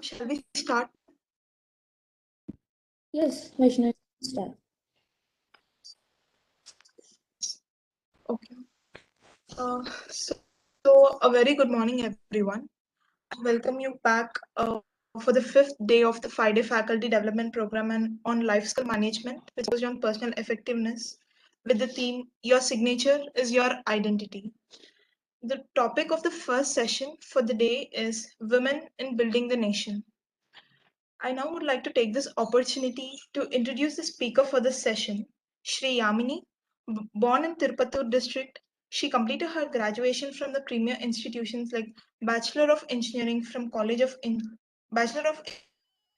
Shall we start? Yes, Vaishnavi, start. Okay. So a very good morning, everyone. I welcome you back for the fifth day of the 5-day faculty development program and on life skill management, which was on personal effectiveness, with the theme "Your signature is your identity." The topic of the first session for the day is Women in Building the Nation. I now would like to take this opportunity to introduce the speaker for this session, Shri Yamini. Born in Tirupattur district, she completed her graduation from the premier institutions like Bachelor of Engineering from Bachelor of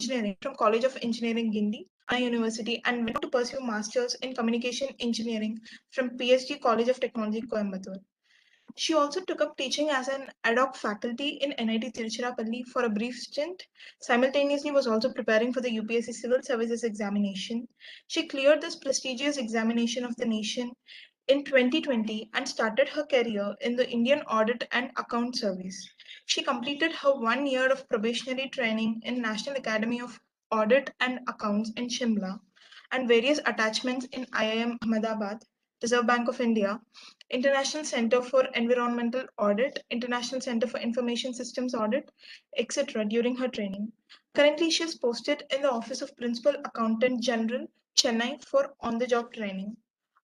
Engineering from College of Engineering Gindi, Anna University, and went on to pursue Masters in Communication Engineering from PSG College of Technology, Coimbatore. She also took up teaching as an ad hoc faculty in NIT Tiruchirappalli for a brief stint. Simultaneously, was also preparing for the UPSC Civil Services examination. She cleared this prestigious examination of the nation in 2020 and started her career in the Indian Audit and Account Service. She completed her 1 year of probationary training in National Academy of Audit and Accounts in Shimla and various attachments in IIM Ahmedabad, Reserve Bank of India, International Center for Environmental Audit, International Center for Information Systems Audit, etc. during her training. Currently, she is posted in the Office of Principal Accountant General, Chennai for on-the-job training.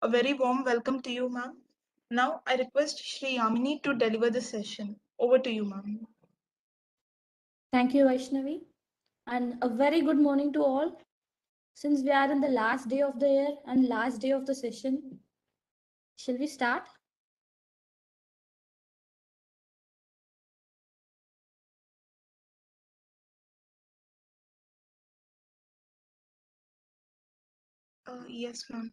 A very warm welcome to you, ma'am. Now, I request Shri Yamini to deliver the session. Over to you, ma'am. Thank you, Vaishnavi. And a very good morning to all. Since we are in the last day of the year and last day of the session, shall we start? Yes, ma'am.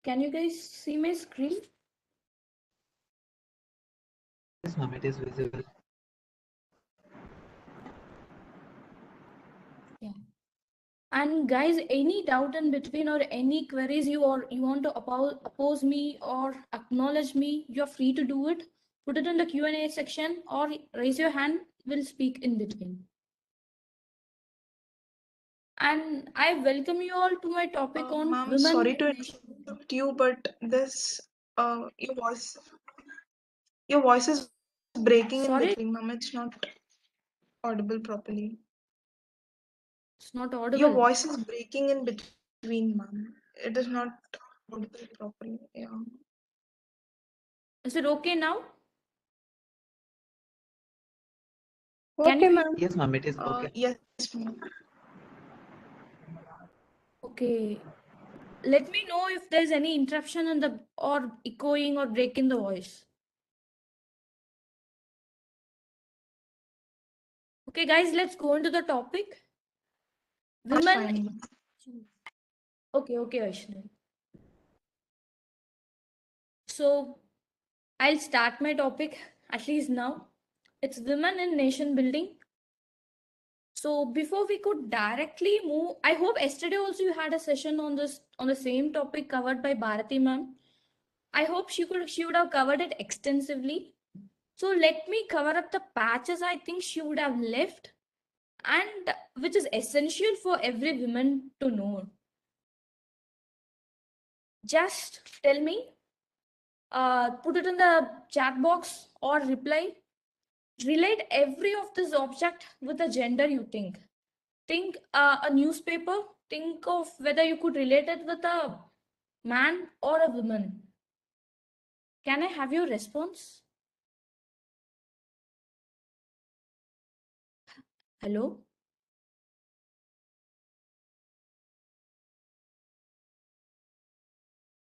Can you guys see my screen? Yes, ma'am, it is visible. Yeah. And guys, any doubt in between or any queries you want to oppose me or acknowledge me, you're free to do it. Put it in the Q&A section or raise your hand. We'll speak in between. And I welcome you all to my topic on Ma'am, women sorry to in nation. interrupt you, but your voice is breaking in Sorry, between, ma'am. It's not audible properly. it's not Your audible. voice is breaking in between, ma'am. It is not audible properly. Yeah. Is it okay now? Can Okay, you? ma'am. Yes, ma'am, it is okay. Yes, ma'am. Okay. Let me know if there's any interruption in the or echoing or break in the voice. Okay, guys, let's go into the topic. That's Women. fine. Okay, Vaishnavi. So I'll start my topic at least now. It's women in nation building. So before we could directly move, I hope yesterday also you had a session on this on the same topic covered by Bharati ma'am. I hope she would have covered it extensively. So let me cover up the patches I think she would have left and which is essential for every woman to know. Just tell me, put it in the chat box or reply. Relate every of this object with the gender you think. Think a newspaper. Think of whether you could relate it with a man or a woman. Can I have your response? Hello?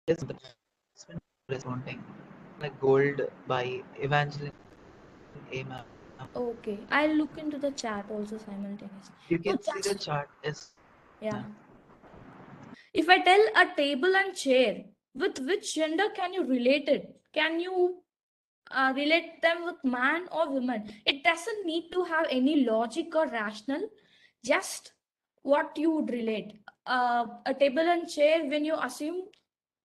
Yes, ma'am, that's been responding. Like Gold by Evangeline A. Ma'am. Okay, I'll look into the chat also simultaneously. You So can see the just, chart. Yes, yeah. ma'am. If I tell a table and chair, with which gender can you relate it? Can you relate them with man or woman? It doesn't need to have any logic or rational, just what you would relate. A table and chair, when you assume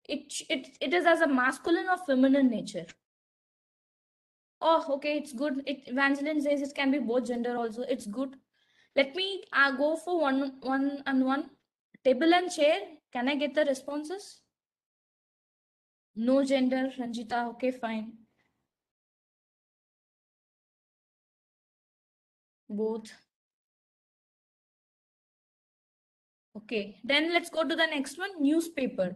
it is as a masculine or feminine nature. Oh, okay, it's good. Evangeline says it can be both gender also. It's good. Let me go for one and one. Table and chair. Can I get the responses? No gender, Ranjita. Okay, fine. Both. Okay, then let's go to the next one, newspaper.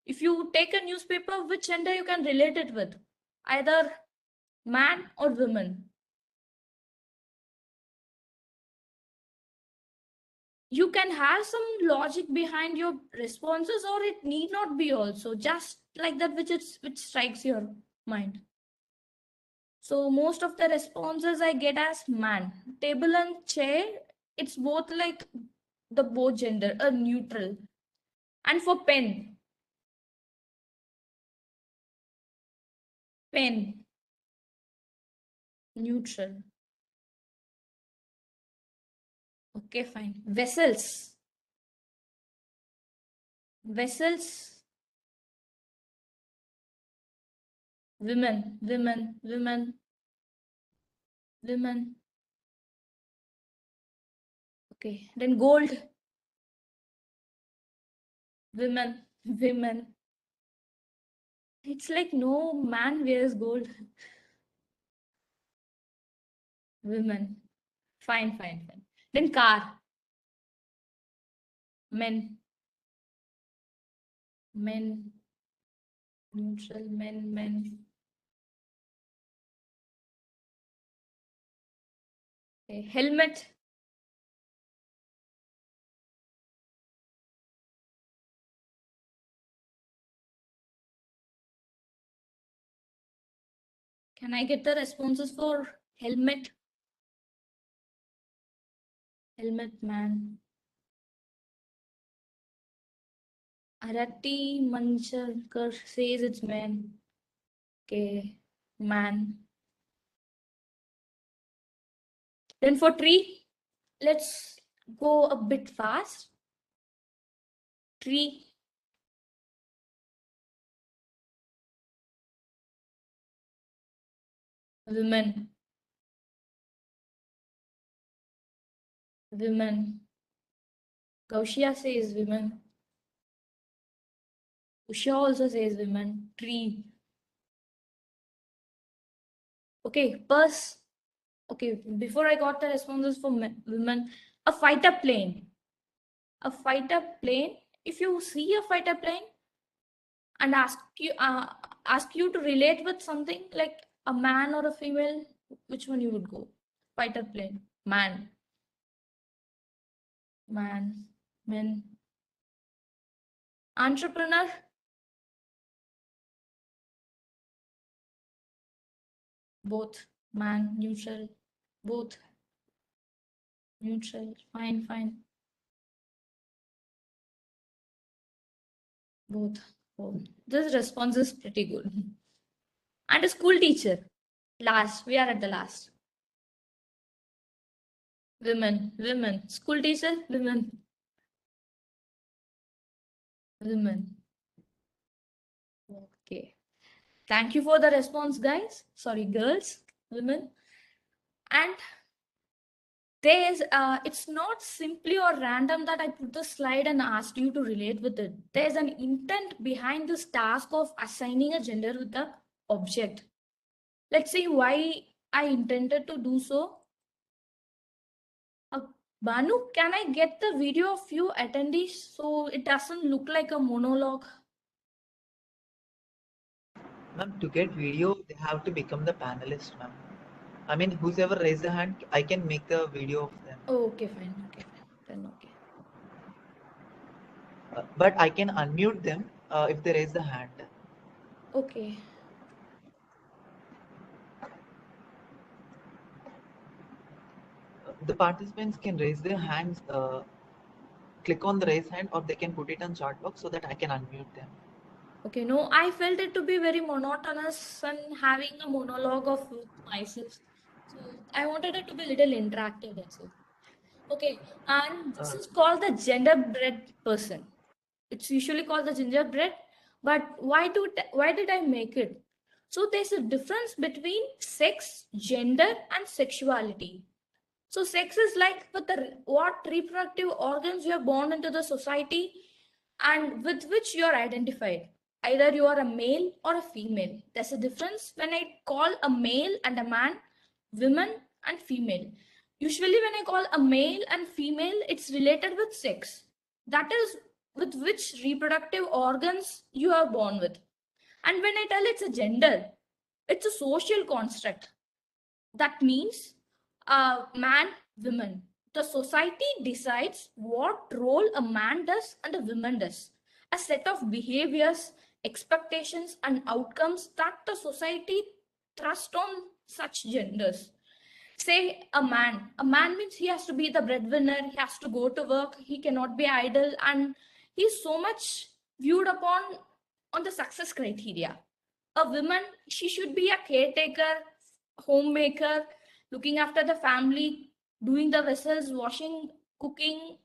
If you take a newspaper, which gender you can relate it with? Either man or woman. You can have some logic behind your responses, or it need not be also just like that which strikes your mind. So most of the responses I get as man. Table and chair, it's both like the both gender, a neutral. And for pen, neutral. Okay, fine. Vessels, women. Okay, then gold, women. It's like no man wears gold. Women. Fine. Then car, men, neutral, men. Okay, helmet, can I get the responses for helmet? Helmet, man. Arati Mancharkar says it's man. Okay, man. Then for tree, let's go a bit fast. Tree, women. Kaushia says women. Usha also says women. Tree. Okay, purse. Okay, before I got the responses for women, a fighter plane. A fighter plane. If you see a fighter plane and ask you to relate with something like a man or a female, which one you would go? Fighter plane. Man, men. Entrepreneur. Both. Man, neutral. Both. Neutral. Fine. Both. Oh, this response is pretty good. And a school teacher. Last. We are at the last. Women. School teacher. Women. Okay. Thank you for the response, guys. Sorry, girls, women. And it's not simply or random that I put the slide and asked you to relate with it. There's an intent behind this task of assigning a gender with the object. Let's see why I intended to do so. Banu, can I get the video of few attendees so it doesn't look like a monologue? Ma'am, to get video, they have to become the panelist, ma'am. I mean, whoever raised the hand, I can make the video of them. Oh, okay, fine. Then okay. But I can unmute them if they raise the hand. Okay. The participants can raise their hands, click on the raise hand, or they can put it on chat box so that I can unmute them. Okay, no, I felt it to be very monotonous and having a monologue of myself. So I wanted it to be a little interactive, that's it. Okay, and this is called the genderbread person. It's usually called the gingerbread, but why did I make it? So there's a difference between sex, gender, and sexuality. So sex is like what reproductive organs you are born into the society and with which you are identified. Either you are a male or a female. There's a difference when I call a male and a man, women and female. Usually when I call a male and female, it's related with sex. That is with which reproductive organs you are born with. And when I tell it's a gender, it's a social construct. That means man, women. The society decides what role a man does and a woman does. A set of behaviors, expectations, and outcomes that the society thrust on such genders. Say a man means he has to be the breadwinner, he has to go to work, he cannot be idle, and he's so much viewed upon on the success criteria. A woman, she should be a caretaker, homemaker, looking after the family, doing the vessels, washing, cooking.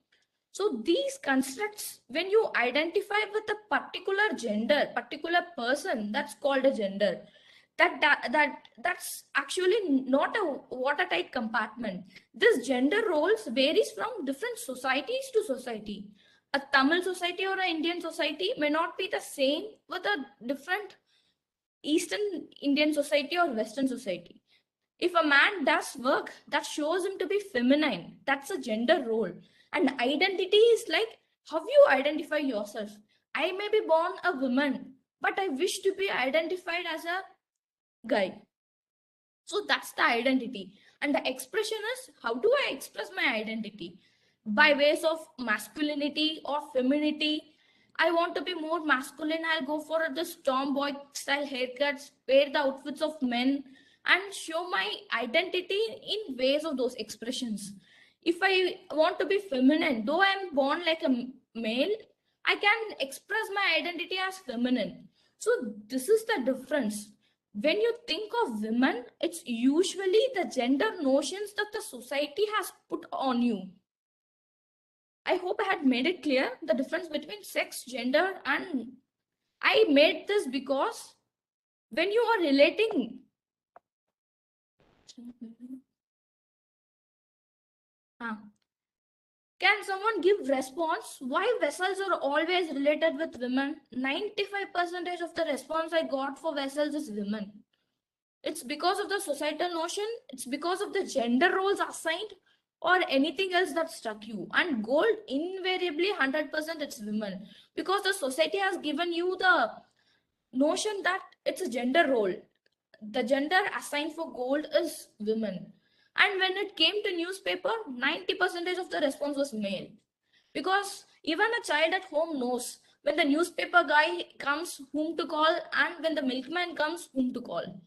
So these constructs, when you identify with a particular gender, particular person, that's called a gender. That's actually not a watertight compartment. This gender roles varies from different societies to society. A Tamil society or an Indian society may not be the same with a different Eastern Indian society or Western society. If a man does work, that shows him to be feminine. That's a gender role. And identity is like how you identify yourself. I may be born a woman, but I wish to be identified as a guy. So that's the identity. And the expression is how do I express my identity? By ways of masculinity or femininity. I want to be more masculine. I'll go for this tomboy style haircuts, wear the outfits of men, and show my identity in ways of those expressions. If I want to be feminine, though I'm born like a male, I can express my identity as feminine. So this is the difference. When you think of women, it's usually the gender notions that the society has put on you. I hope I had made it clear the difference between sex, gender, and I made this because when you are relating, can someone give response why vessels are always related with women? 95% of the response I got for vessels is women. It's because of the societal notion, it's because of the gender roles assigned, or anything else that struck you. And gold, invariably 100% it's women, because the society has given you the notion that it's a gender role. The gender assigned for gold is women. And when it came to newspaper, 90% of the response was male. Because even a child at home knows when the newspaper guy comes, whom to call, and when the milkman comes, whom to call.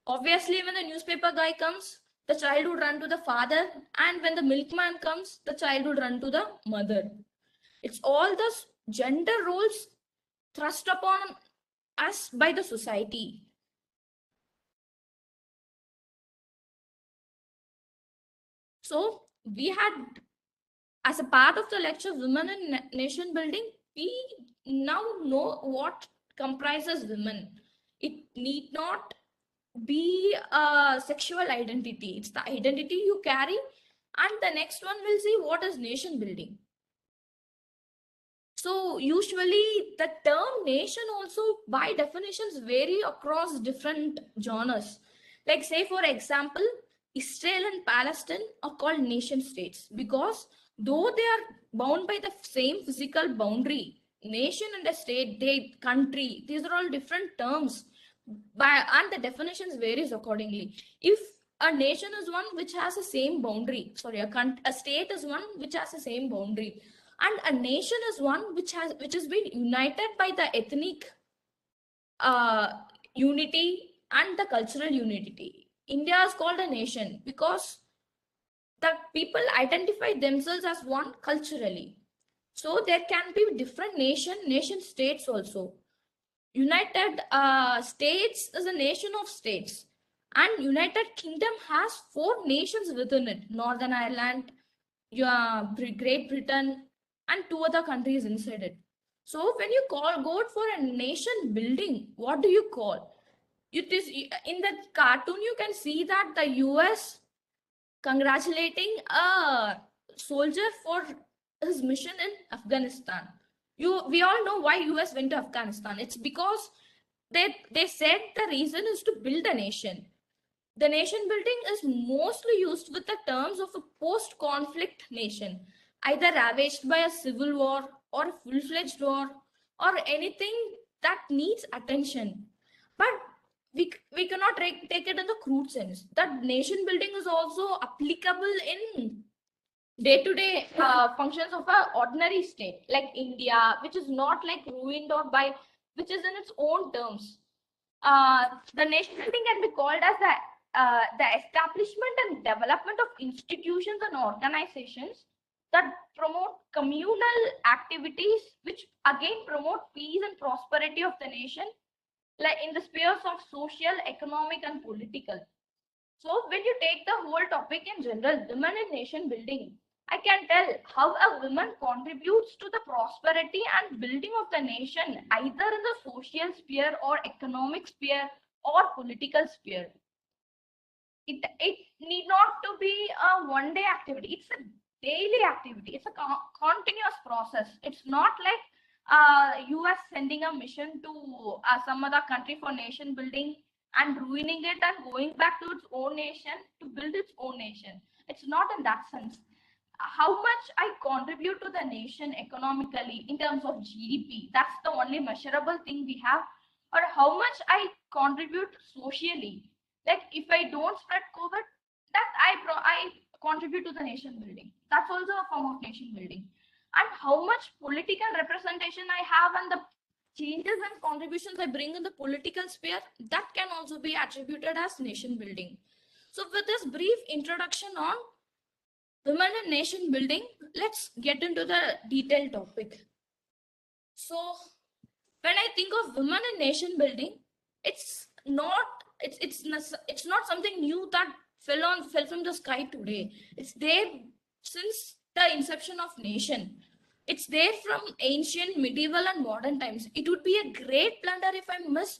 Obviously, when the newspaper guy comes, the child would run to the father, and when the milkman comes, the child would run to the mother. It's all the gender roles thrust upon us by the society. So we had, as a part of the lecture, Women in Nation Building, we now know what comprises women. It need not be a sexual identity. It's the identity you carry. And the next one we'll see what is nation building. So usually the term nation also by definitions vary across different genres. Like say for example, Israel and Palestine are called nation states because though they are bound by the same physical boundary, nation and a state, they country, these are all different terms and the definitions varies accordingly. If a nation is one which has the same boundary, sorry, a state is one which has the same boundary, and a nation is one which has been united by the ethnic unity and the cultural unity. India is called a nation because the people identify themselves as one culturally. So there can be different nation states also. United States is a nation of states, and United Kingdom has 4 nations within it: Northern Ireland, Great Britain, and 2 other countries inside it. So when you go for a nation building, what do you call? it is in the cartoon you can see that the US congratulating a soldier for his mission in Afghanistan. We all know why US went to Afghanistan. It's because they said the reason is to build a nation. The nation building is mostly used with the terms of a post-conflict nation, either ravaged by a civil war or a full-fledged war or anything that needs attention. But we cannot take it in the crude sense. That nation building is also applicable in day-to-day functions of an ordinary state like India, which is not like ruined or by, which is in its own terms. The nation building can be called as the establishment and development of institutions and organizations that promote communal activities, which again promote peace and prosperity of the nation, like in the spheres of social, economic, and political. So when you take the whole topic in general, women in nation building, I can tell how a woman contributes to the prosperity and building of the nation, either in the social sphere or economic sphere or political sphere. It need not to be a one-day activity. It's a daily activity. It's a continuous process. It's not like US sending a mission to some other country for nation building and ruining it and going back to its own nation to build its own nation. It's not in that sense. How much I contribute to the nation economically in terms of GDP, that's the only measurable thing we have, or how much I contribute socially. Like if I don't spread COVID, that I contribute to the nation building. That's also a form of nation building. And how much political representation I have and the changes and contributions I bring in the political sphere, that can also be attributed as nation building. So with this brief introduction on women and nation building, let's get into the detailed topic. So when I think of women and nation building, it's not something new that fell from the sky today. It's there since the inception of nation. It's there from ancient, medieval, and modern times. It would be a great blunder if I miss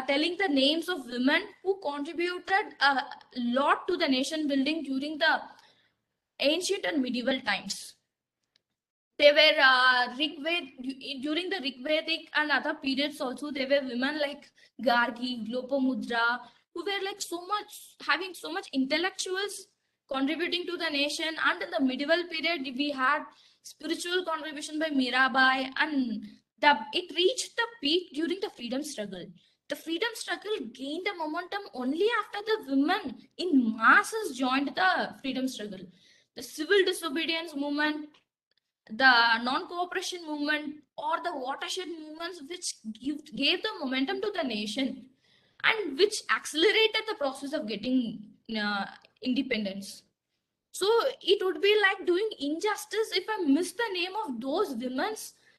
telling the names of women who contributed a lot to the nation building during the ancient and medieval times. They were during the Rigvedic and other periods also. There were women like Gargi, Lopamudra, who were like having so much intellectuals contributing to the nation. And in the medieval period, we had spiritual contribution by Mirabai, and it reached the peak during the freedom struggle. The freedom struggle gained a momentum only after the women in masses joined the freedom struggle. The civil disobedience movement, the non-cooperation movement, or the watershed movements, which gave the momentum to the nation and which accelerated the process of getting independence. So it would be like doing injustice if I miss the name of those women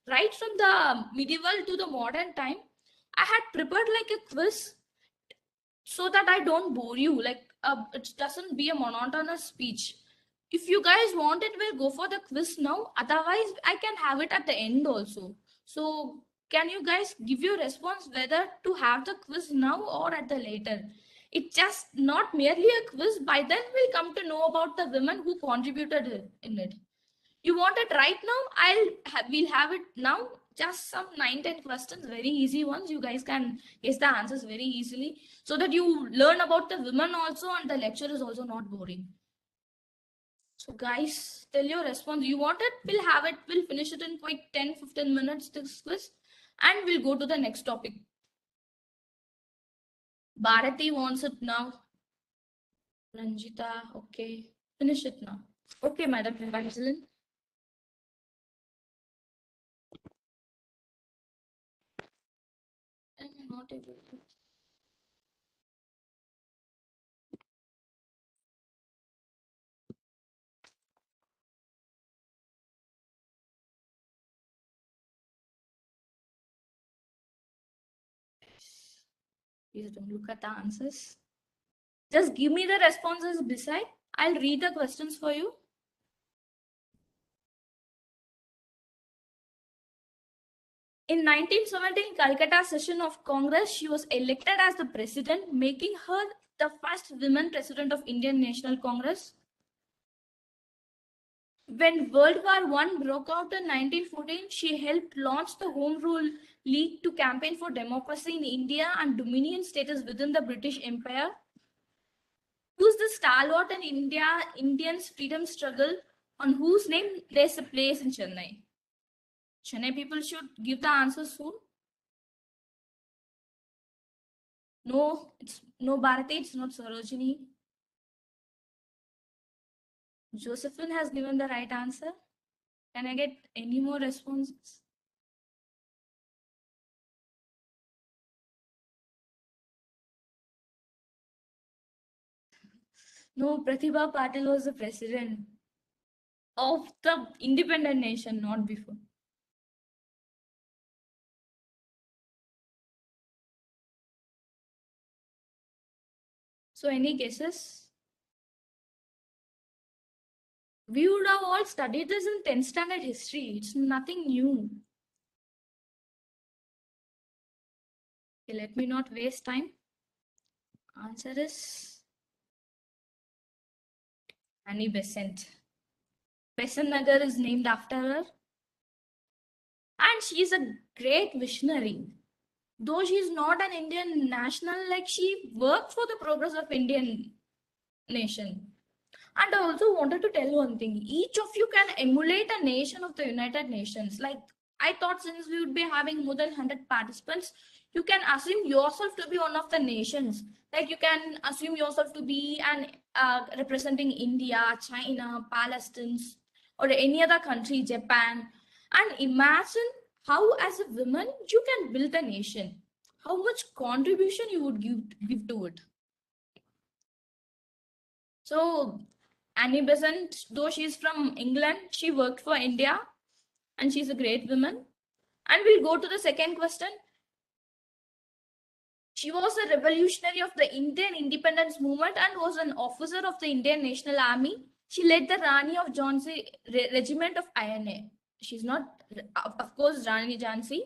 right from the medieval to the modern time. I had prepared like a quiz so that I don't bore you, like it doesn't be a monotonous speech. If you guys want it, we'll go for the quiz now. Otherwise, I can have it at the end also. So can you guys give your response whether to have the quiz now or at the later? It's just not merely a quiz. By then, we'll come to know about the women who contributed in it. You want it right now? We'll have it now. Just some 9-10 questions, very easy ones. You guys can guess the answers very easily so that you learn about the women also and the lecture is also not boring. So guys, tell your response. You want it? We'll have it. We'll finish it in quite 10-15 minutes this quiz and we'll go to the next topic. Bharati wants it now. Ranjita, okay. Finish it now. Okay, Madam Evangeline. I'm not able to. Please don't look at the answers. Just give me the responses beside. I'll read the questions for you. In 1917 Calcutta session of Congress, she was elected as the president, making her the first woman president of Indian National Congress. When World War I broke out in 1914, she helped launch the Home Rule League to campaign for democracy in India and dominion status within the British Empire. Who's the stalwart in Indians' freedom struggle, on whose name there's a place in Chennai? Chennai people should give the answer soon. No, it's no Bharati, it's not Sarojini. Josephine has given the right answer. Can I get any more responses? No, Pratibha Patil was the president of the independent nation, not before. So any guesses? We would have all studied this in 10th standard history. It's nothing new. Okay, let me not waste time. Answer is Annie Besant. Besant Nagar is named after her. And she is a great visionary. Though she is not an Indian national, like she worked for the progress of Indian nation. And I also wanted to tell one thing. Each of you can emulate a nation of the United Nations. Like I thought since we would be having more than 100 participants, you can assume yourself to be one of the nations. Like you can assume yourself to be an representing India, China, Palestine, or any other country, Japan. And imagine how as a woman you can build a nation. How much contribution you would give to it. So Annie Besant, though she's from England, she worked for India and she's a great woman. And we'll go to the second question. She was a revolutionary of the Indian independence movement and was an officer of the Indian National Army. She led the Rani of Jhansi regiment of INA. She's not, of course, Rani Jhansi.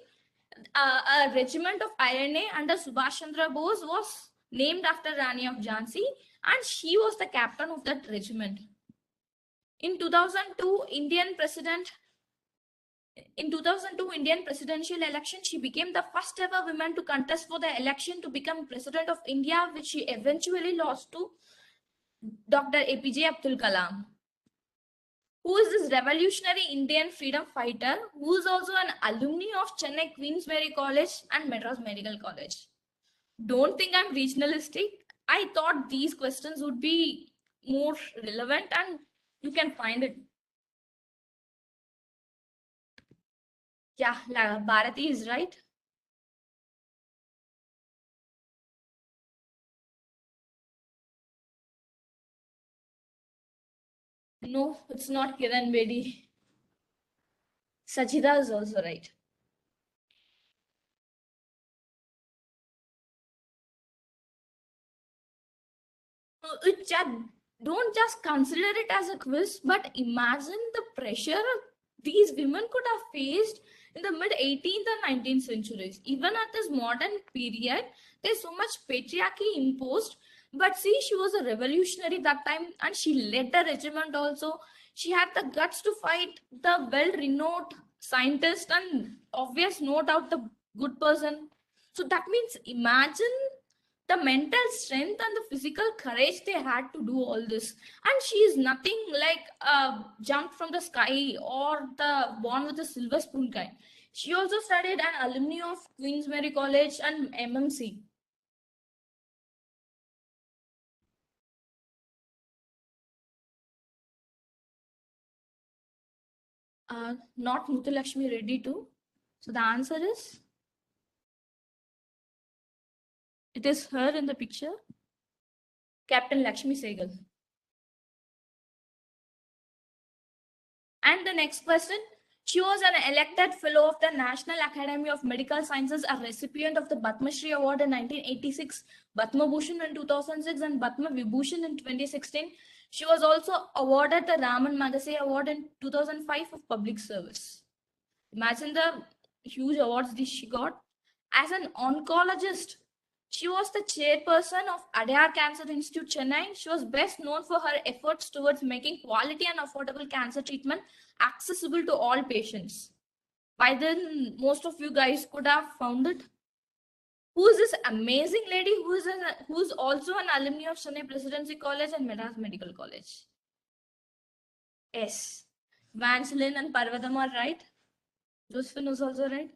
A regiment of INA under Subhash Chandra Bose was named after Rani of Jhansi, and she was the captain of that regiment. In 2002 Indian presidential election, she became the first ever woman to contest for the election to become president of India, which she eventually lost to Dr. APJ Abdul Kalam. Who is this revolutionary Indian freedom fighter who is also an alumni of Chennai Queen's Mary College and Madras Medical College? Don't think I'm regionalistic. I thought these questions would be more relevant and you can find it. Yeah, Bharati is right. No, it's not Kiran Bedi. Sajida is also right. Don't just consider it as a quiz, but imagine the pressure these women could have faced in the mid 18th and 19th centuries. Even at this modern period, there's so much patriarchy imposed. But see, she was a revolutionary that time and she led the regiment also. She had the guts to fight the well-renowned scientist and obvious, no doubt, the good person. So that means imagine the mental strength and the physical courage they had to do all this. And she is nothing like jumped from the sky or the born with a silver spoon kind. She also studied an alumni of Queen's Mary College and MMC. Not Muthulakshmi Reddy too. So the answer is, it is her in the picture, Captain Lakshmi Sehgal. And the next question, she was an elected fellow of the National Academy of Medical Sciences, a recipient of the Padma Shri Award in 1986, Padma Bhushan in 2006, and Padma Vibhushan in 2016. She was also awarded the Raman Magase Award in 2005 of public service. Imagine the huge awards that she got. As an oncologist, she was the chairperson of Adyar Cancer Institute, Chennai. She was best known for her efforts towards making quality and affordable cancer treatment accessible to all patients. By then, most of you guys could have found it. Who is this amazing lady who's also an alumni of Chennai Presidency College and Madras Medical College? Yes. Vangeline and Parvatam are right. Josephine was also right.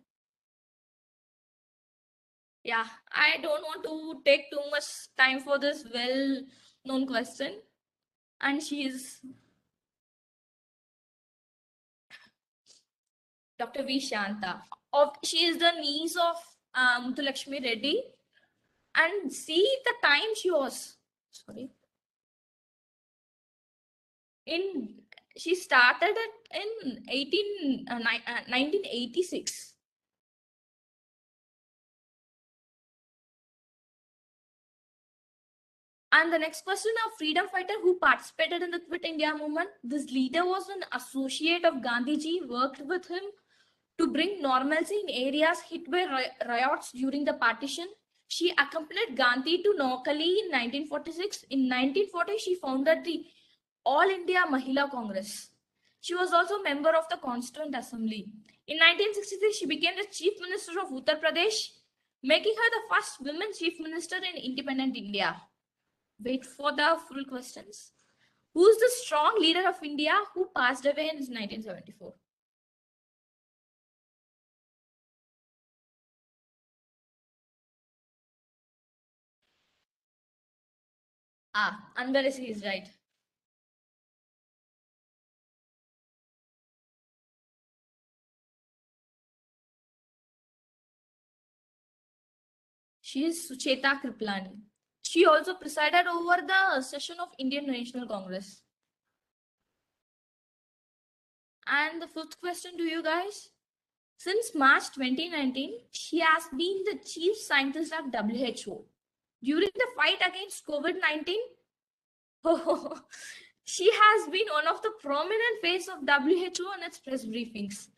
Yeah, I don't want to take too much time for this well-known question. And she is Dr. V. Shanta. She is the niece of Muthulakshmi Reddy. And see the time she was. Sorry. She started it in 1986. And the next question, a freedom fighter who participated in the Quit India movement. This leader was an associate of Gandhiji, worked with him to bring normalcy in areas hit by riots during the partition. She accompanied Gandhi to Noakhali in 1946. In 1940, she founded the All India Mahila Congress. She was also a member of the Constituent Assembly. In 1963, she became the Chief Minister of Uttar Pradesh, making her the first women Chief Minister in independent India. Wait for the full questions. Who is the strong leader of India who passed away in 1974? Anwar is right. She is Sucheta Kriplani. She also presided over the session of Indian National Congress. And the fifth question to you guys. Since March 2019, she has been the chief scientist at WHO. During the fight against COVID-19, she has been one of the prominent face of WHO and its press briefings.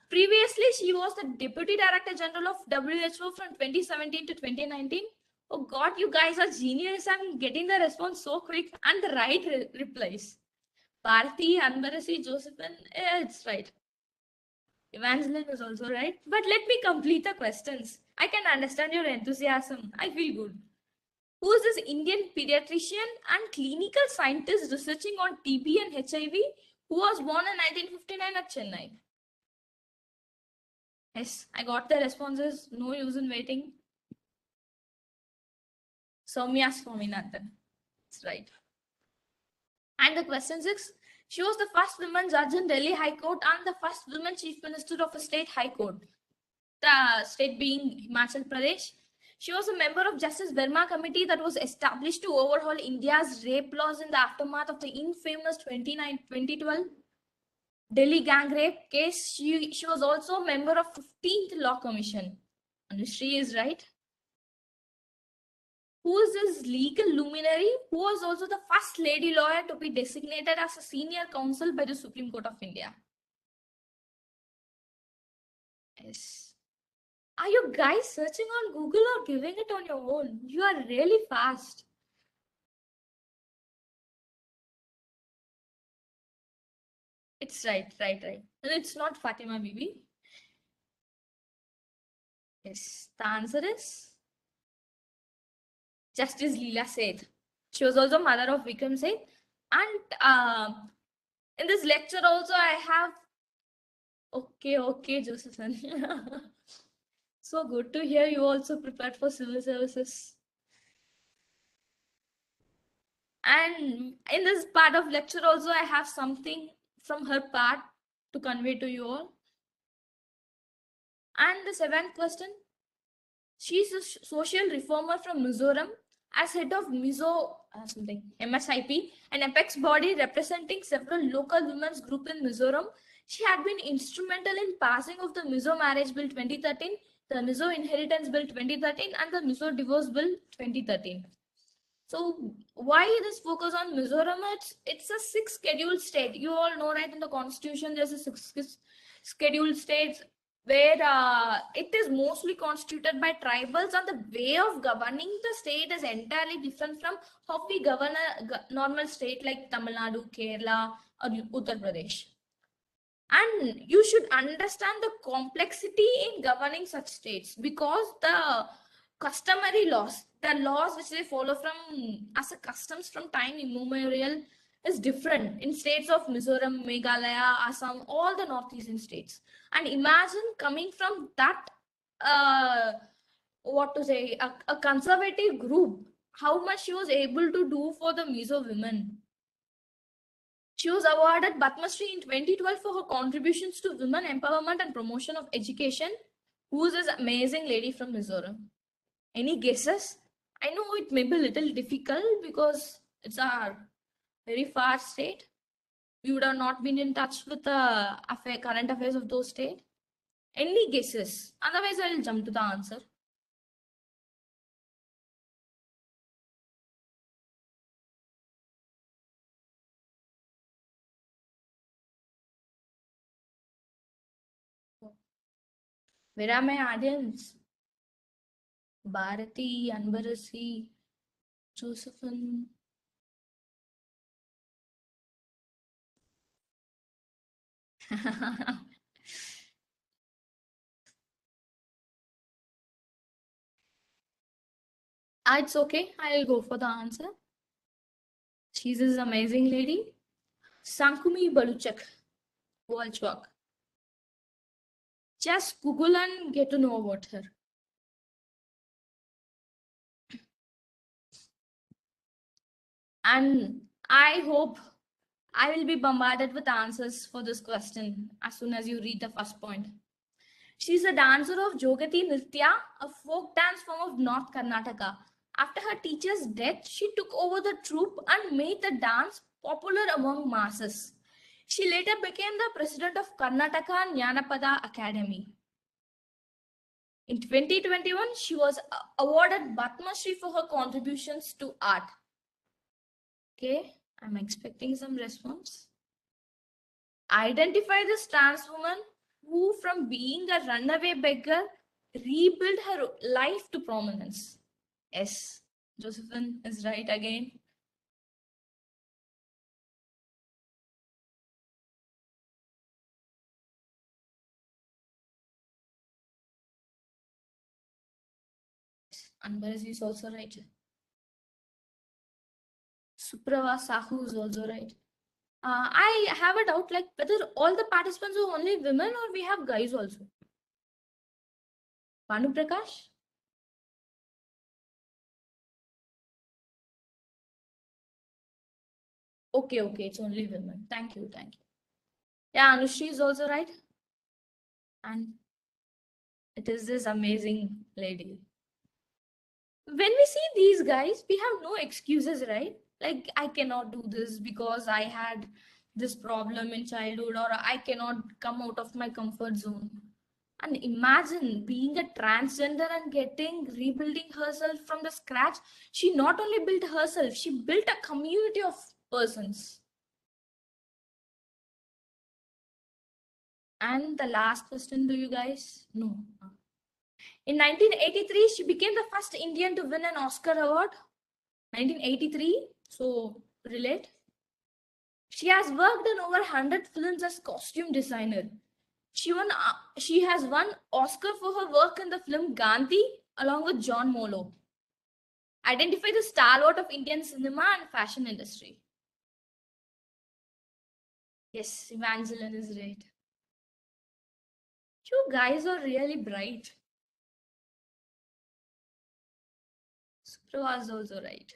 Previously, she was the Deputy Director General of WHO from 2017 to 2019. Oh God, you guys are genius. I'm getting the response so quick and the right replies. Bharti, Anbarasi, Josephine, it's right. Evangeline is also right. But let me complete the questions. I can understand your enthusiasm. I feel good. Who is this Indian pediatrician and clinical scientist researching on TB and HIV who was born in 1959 at Chennai? Yes, I got the responses. No use in waiting. Soumya Swaminathan. That's right. And the question 6. She was the first woman judge in Delhi High Court and the first woman chief minister of a state high court. The state being Himachal Pradesh. She was a member of Justice Verma committee that was established to overhaul India's rape laws in the aftermath of the infamous 2012 Delhi gang rape case. She was also a member of 15th Law Commission. And she is right. Who is this legal luminary who was also the first lady lawyer to be designated as a senior counsel by the Supreme Court of India? Yes. Are you guys searching on Google or giving it on your own? You are really fast. It's right. And it's not Fatima Bibi. Yes, the answer is Justice Leela Seth. She was also mother of Vikram Seth. And in this lecture also I have... Okay, Josephine. So good to hear you also prepared for civil services. And in this part of lecture also, I have something from her part to convey to you all. And the 7th question. She's a social reformer from Mizoram as head of MSIP, an apex body representing several local women's groups in Mizoram. She had been instrumental in passing of the Mizo Marriage Bill 2013, the Mizo Inheritance Bill 2013, and the Mizo Divorce Bill 2013. So why this focus on Mizoram? It's a 6 scheduled state. You all know, right? In the constitution, there's a 6 scheduled states. where it is mostly constituted by tribals, and the way of governing the state is entirely different from how we govern a normal state like Tamil Nadu, Kerala, or Uttar Pradesh. And you should understand the complexity in governing such states, because the customary laws, the laws which they follow from as a customs from time immemorial, is different in states of Mizoram, Meghalaya, Assam, all the northeastern states. And imagine coming from that, what to say, a conservative group, how much she was able to do for the Mizo women. She was awarded Padma Shri in 2012 for her contributions to women empowerment and promotion of education. Who is this amazing lady from Mizoram? Any guesses? I know it may be a little difficult because it's a very far state. We would have not been in touch with the current affairs of those states. Any guesses? Otherwise, I will jump to the answer. Where are my audience? Bharati, Anbarasi, Josephine. It's okay. I'll go for the answer. She's this amazing lady, Sankumi Baluchak, Volchok. Just Google and get to know about her. And I hope I will be bombarded with answers for this question as soon as you read the first point. She's a dancer of Jogati Nritya, a folk dance form of North Karnataka. After her teacher's death, she took over the troupe and made the dance popular among masses. She later became the president of Karnataka Jnanapada Academy. In 2021, she was awarded Padma Shri for her contributions to art. Okay, I'm expecting some response. Identify this trans woman who, from being a runaway beggar, rebuilt her life to prominence. Yes, Josephine is right again. Anbaras is also right. Suprava Sahu is also right. I have a doubt, like whether all the participants are only women or we have guys also. Banu Prakash? Okay, it's only women. Thank you. Yeah, Anushri is also right. And it is this amazing lady. When we see these guys, we have no excuses, right? Like, I cannot do this because I had this problem in childhood, or I cannot come out of my comfort zone. And imagine being a transgender and rebuilding herself from the scratch. She not only built herself, she built a community of persons. And the last question, do you guys know? In 1983, she became the first Indian to win an Oscar award. 1983, so relate. She has worked in over 100 films as costume designer. She has won Oscar for her work in the film Gandhi along with John Molo. Identify the stalwart of Indian cinema and fashion industry. Yes, Evangeline is right. You guys are really bright. Suprava is also right.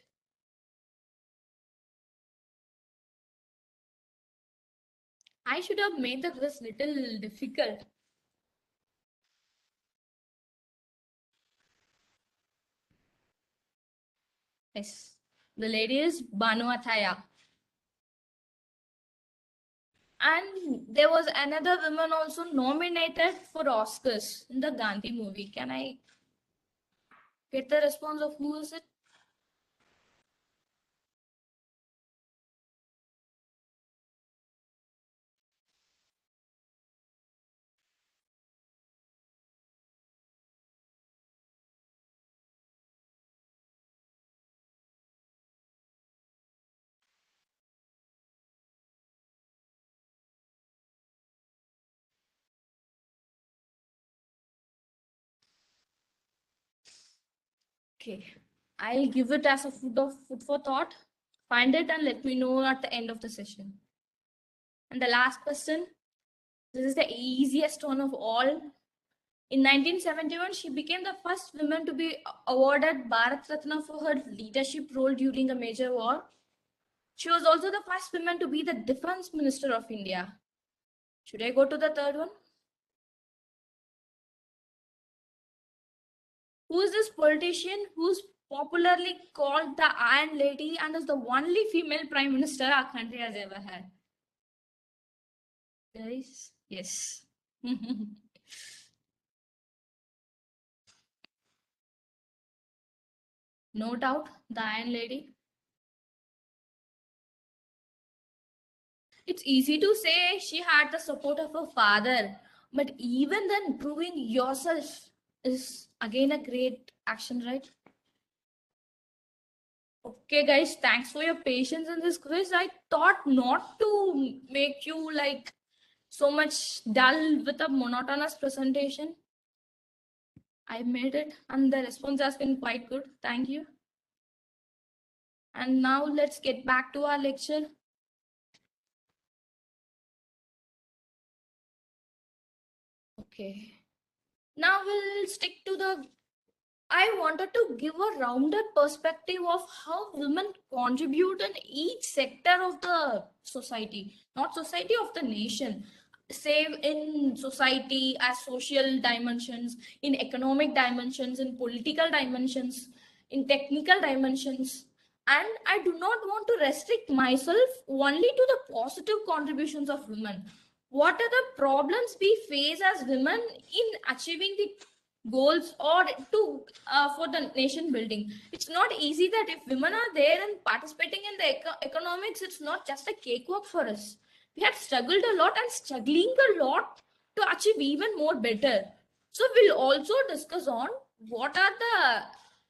I should have made the quiz little difficult. Yes, the lady is Banu Athaya. And there was another woman also nominated for Oscars in the Gandhi movie. Can I get the response of who is it? Okay, I'll give it as a food for thought. Find it and let me know at the end of the session. And the last question, this is the easiest one of all. In 1971, she became the first woman to be awarded Bharat Ratna for her leadership role during a major war. She was also the first woman to be the Defense Minister of India. Should I go to the third one? Who is this politician who's popularly called the Iron Lady and is the only female prime minister our country has ever had? Guys, yes. No doubt, the Iron Lady. It's easy to say she had the support of her father, but even then, proving yourself is again a great action, right? Okay, guys, thanks for your patience in this quiz. I thought not to make you like so much dull with a monotonous presentation. I made it, and the response has been quite good. Thank you. And now let's get back to our lecture. Okay. Now we'll stick to the. I wanted to give a rounded perspective of how women contribute in each sector of the society, not society of the nation. Say in society as social dimensions, in economic dimensions, in political dimensions, in technical dimensions. And I do not want to restrict myself only to the positive contributions of women. What are the problems we face as women in achieving the goals or to for the nation building? It's not easy that if women are there and participating in the economics, it's not just a cakewalk for us. We have struggled a lot and struggling a lot to achieve even more better. So we'll also discuss on what are the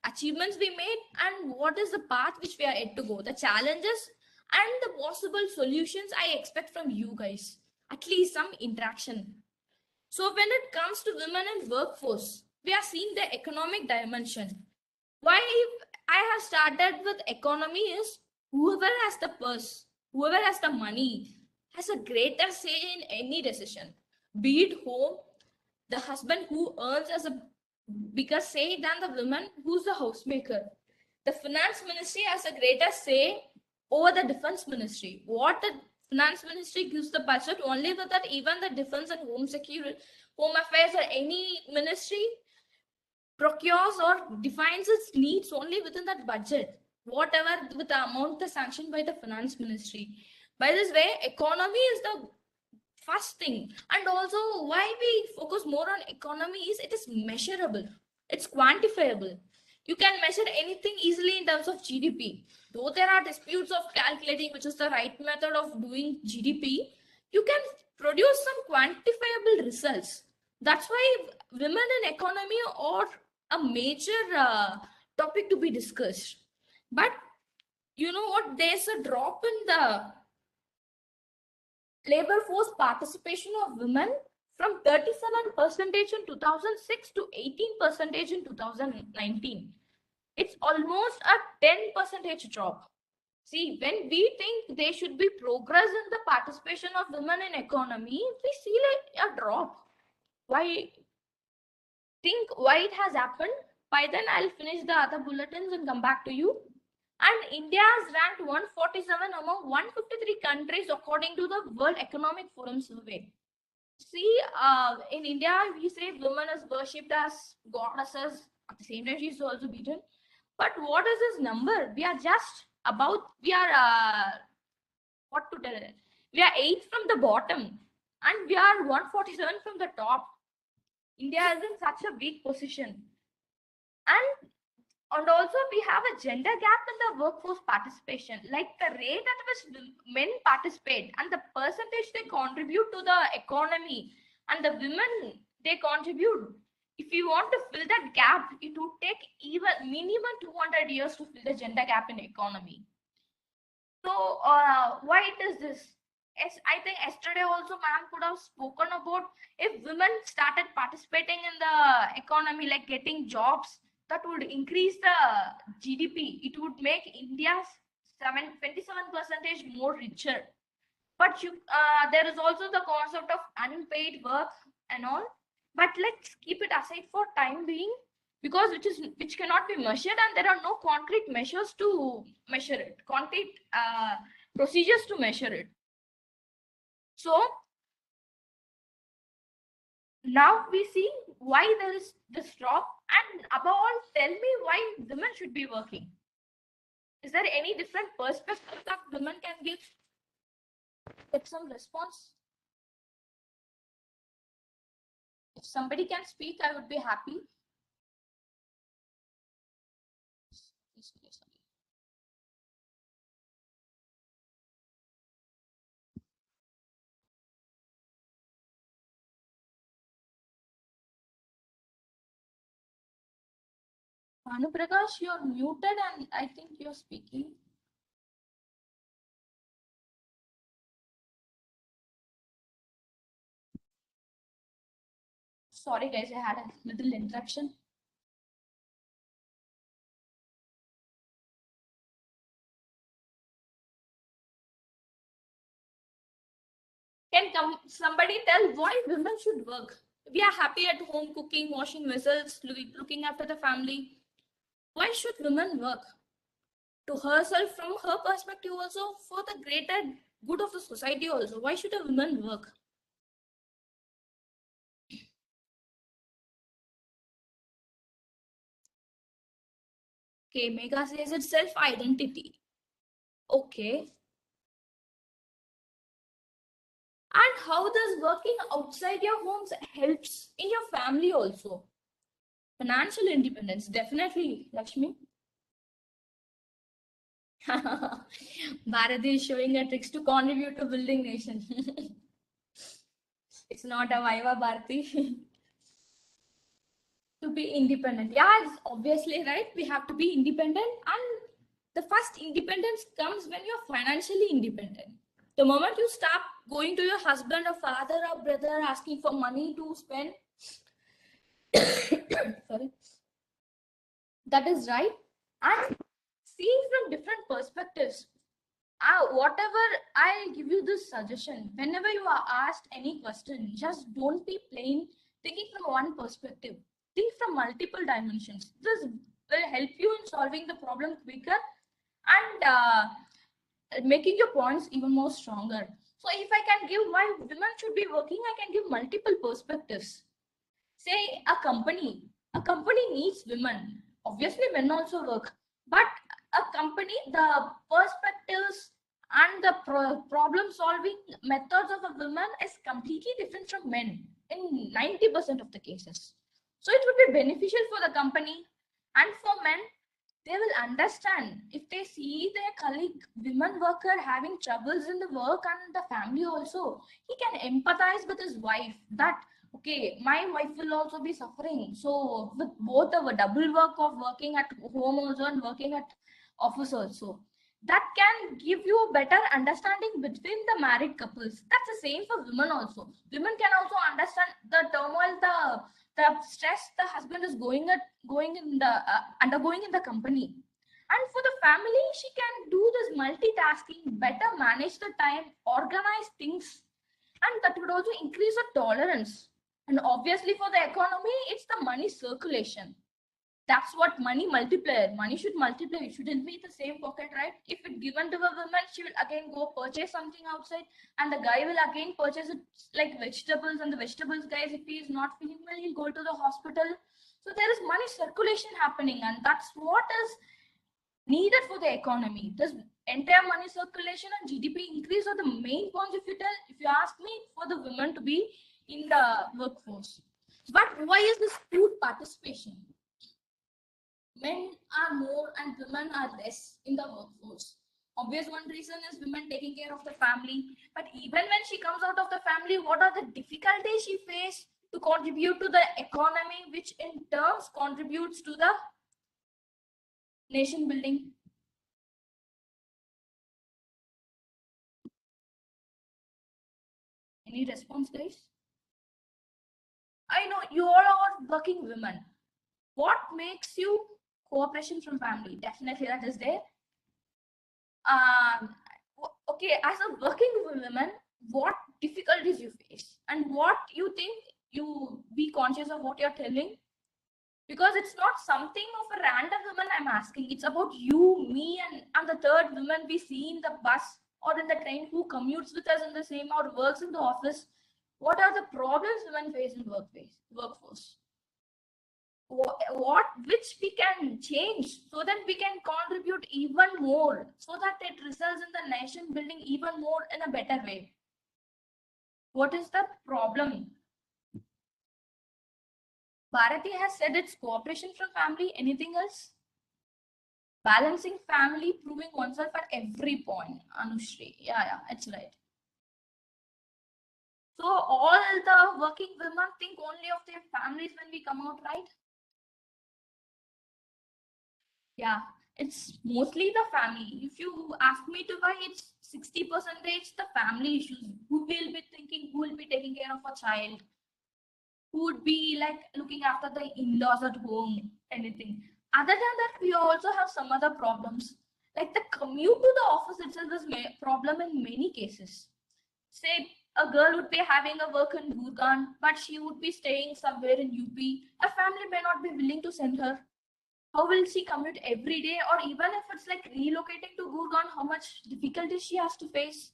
achievements we made and what is the path which we are yet to go, the challenges and the possible solutions I expect from you guys, at least some interaction. So when it comes to women in workforce, we are seeing the economic dimension. Why I have started with economy is whoever has the purse, whoever has the money, has a greater say in any decision. Be it home, the husband who earns as a bigger say than the woman who's the housemaker. The finance ministry has a greater say over the defense ministry. What the finance ministry gives the budget, only with that even the defense and home security, home affairs or any ministry procures or defines its needs only within that budget, whatever with the amount that's sanctioned by the finance ministry. By this way, economy is the first thing. And also why we focus more on economy is it is measurable, it's quantifiable. You can measure anything easily in terms of GDP. Though there are disputes of calculating which is the right method of doing GDP, you can produce some quantifiable results. That's why women in economy are a major topic to be discussed. But you know what? There's a drop in the labor force participation of women from 37% in 2006 to 18% in 2019. It's almost a 10% drop. See, when we think there should be progress in the participation of women in economy, we see like a drop. Why? Think why it has happened. By then, I'll finish the other bulletins and come back to you. And India is ranked 147 among 153 countries according to the World Economic Forum survey. See, in India, we say women is worshipped as goddesses. At the same time, she's also beaten. But what is this number? We are just about, we are, what to tell it? We are 8 from the bottom and we are 147 from the top. India is in such a weak position. And also we have a gender gap in the workforce participation, like the rate at which men participate and the percentage they contribute to the economy and the women they contribute. If you want to fill that gap, it would take even minimum 200 years to fill the gender gap in economy. So why it is this? Yes, I think yesterday also ma'am could have spoken about if women started participating in the economy, like getting jobs, that would increase the GDP. It would make India 27% more richer. But there is also the concept of unpaid work and all. But let's keep it aside for time being, because which cannot be measured, and there are no concrete measures to measure it, concrete procedures to measure it. So now we see why there is this drop, and above all, tell me why women should be working. Is there any different perspective that women can give? Get some response. If somebody can speak, I would be happy. Anuprakash, you're muted and I think you're speaking. Sorry guys, I had a little interruption. Can somebody tell why women should work? We are happy at home cooking, washing vessels, looking after the family. Why should women work? To herself, from her perspective also, for the greater good of the society also. Why should a woman work? Okay, Megha says it's self-identity. Okay. And how does working outside your homes helps in your family also? Financial independence, definitely, Lakshmi. Bharati is showing her tricks to contribute to building nation. It's not a Viva Bharati. To be independent. Yeah, it's obviously right. We have to be independent. And the first independence comes when you're financially independent. The moment you start going to your husband or father or brother asking for money to spend, sorry, that is right. And seeing from different perspectives, whatever, I'll give you this suggestion. Whenever you are asked any question, just don't be plain thinking from one perspective. Think from multiple dimensions. This will help you in solving the problem quicker and making your points even more stronger. So if I can give why women should be working, I can give multiple perspectives. Say a company needs women. Obviously, men also work, but a company, the perspectives and the problem solving methods of a woman is completely different from men in 90% of the cases. So it would be beneficial for the company, and for men, they will understand if they see their colleague women worker having troubles in the work and the family also. He can empathize with his wife that okay, my wife will also be suffering. So with both of a double work of working at home also and working at office also, that can give you a better understanding between the married couples. That's the same for women also. Women can also understand the turmoil, the stress the husband is undergoing in the company. And for the family, she can do this multitasking, better manage the time, organize things, and that would also increase the tolerance. And obviously, for the economy, it's the money circulation. That's what money multiplier. Money should multiply. It shouldn't be the same pocket, right? If it given to a woman, she will again go purchase something outside, and the guy will again purchase it like vegetables. And the vegetables, guys, if he is not feeling well, he'll go to the hospital. So there is money circulation happening, and that's what is needed for the economy. This entire money circulation and GDP increase are the main points. If you ask me, for the women to be in the workforce. But why is this food participation? Men are more and women are less in the workforce. Obvious one reason is women taking care of the family. But even when she comes out of the family, what are the difficulties she faces to contribute to the economy, which in turns contributes to the nation building? Any response, guys? I know you all are working women. what makes you cooperation from family? Definitely that is there. Okay, as a working woman, what difficulties you face and what you think, you be conscious of what you're telling, because it's not something of a random woman I'm asking. It's about you, me, and the third woman we see in the bus or in the train who commutes with us in the same or works in the office. What are the problems women face in workforce? What which we can change so that we can contribute even more, so that it results in the nation building even more in a better way. What is the problem? Bharati has said it's cooperation from family. Anything else? Balancing family, proving oneself at every point. Anushri, yeah, it's right. So all the working women think only of their families when we come out, right? Yeah, it's mostly the family. If you ask me to buy, it's 60% the family issues. Who will be thinking, who will be taking care of a child? Who would be like looking after the in-laws at home, anything. Other than that, we also have some other problems. Like the commute to the office itself is a problem in many cases. Say a girl would be having a work in Gurgaon, but she would be staying somewhere in UP. A family may not be willing to send her. How will she commute every day? Or even if it's like relocating to Gurgaon, how much difficulty she has to face?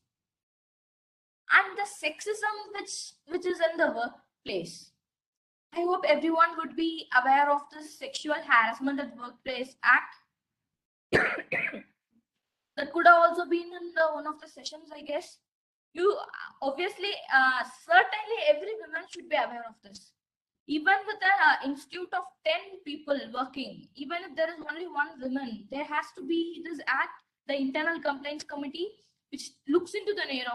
And the sexism which is in the workplace. I hope everyone would be aware of the Sexual Harassment at Workplace Act. That could have also been in one of the sessions, I guess. You obviously, certainly every woman should be aware of this. Even with an institute of 10 people working, even if there is only one woman, there has to be this act, the internal complaints committee, which looks into the need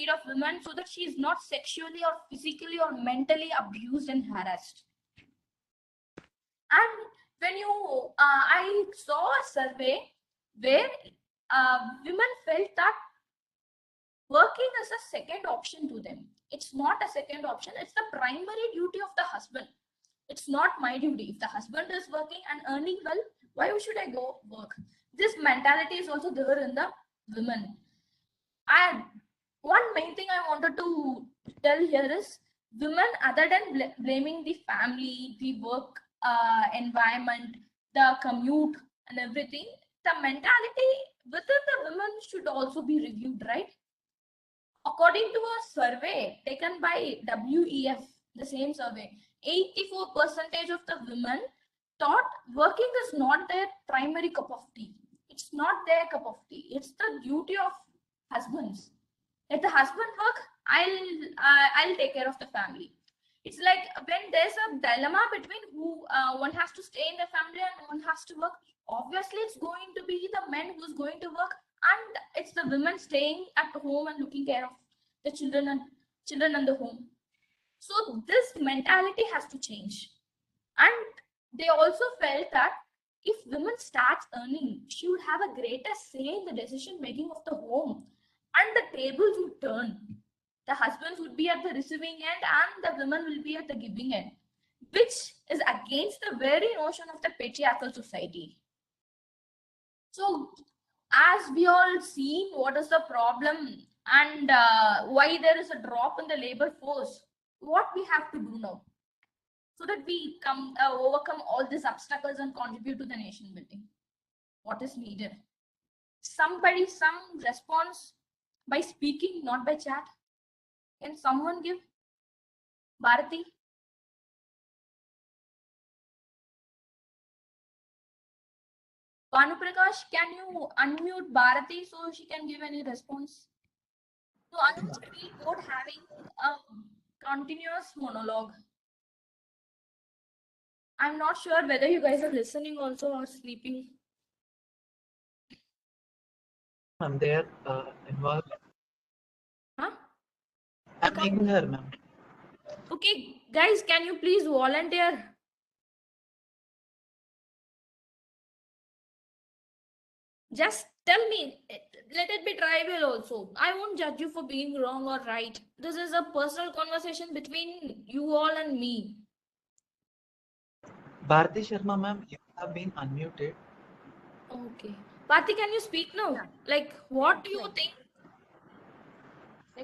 of women, so that she is not sexually or physically or mentally abused and harassed. And when you, I saw a survey where women felt that working is a second option to them. It's not a second option. It's the primary duty of the husband. It's not my duty. If the husband is working and earning well, why should I go work? This mentality is also there in the women. And one main thing I wanted to tell here is, women, other than blaming the family, the work environment, the commute and everything, the mentality within the women should also be reviewed, right? According to a survey taken by WEF, the same survey, 84% of the women thought working is not their primary cup of tea. It's not their cup of tea. It's the duty of husbands. Let the husband work, I'll take care of the family. It's like when there's a dilemma between who one has to stay in the family and one has to work, obviously it's going to be the men who's going to work, and it's the women staying at home and looking care of the children and the home. So this mentality has to change. And they also felt that if women starts earning, she would have a greater say in the decision making of the home, and the tables would turn. The husbands would be at the receiving end and the women will be at the giving end, which is against the very notion of the patriarchal society. So as we all seen what is the problem and why there is a drop in the labor force, what we have to do now so that we overcome all these obstacles and contribute to the nation building? What is needed? Some response by speaking, not by chat. Can someone give? Bharati? Banu Prakash, can you unmute Bharati so she can give any response? So Anuj, we both having a continuous monologue. I'm not sure whether you guys are listening also or sleeping. Ma'am, they are involved. Huh? I'm making her, ma'am. Okay, guys, can you please volunteer? Just tell me, let it be trivial also. I won't judge you for being wrong or right. This is a personal conversation between you all and me. Bharati Sharma, ma'am, you have been unmuted. Okay. Bharti, can you speak now? Yeah. Like, what do you Like, think?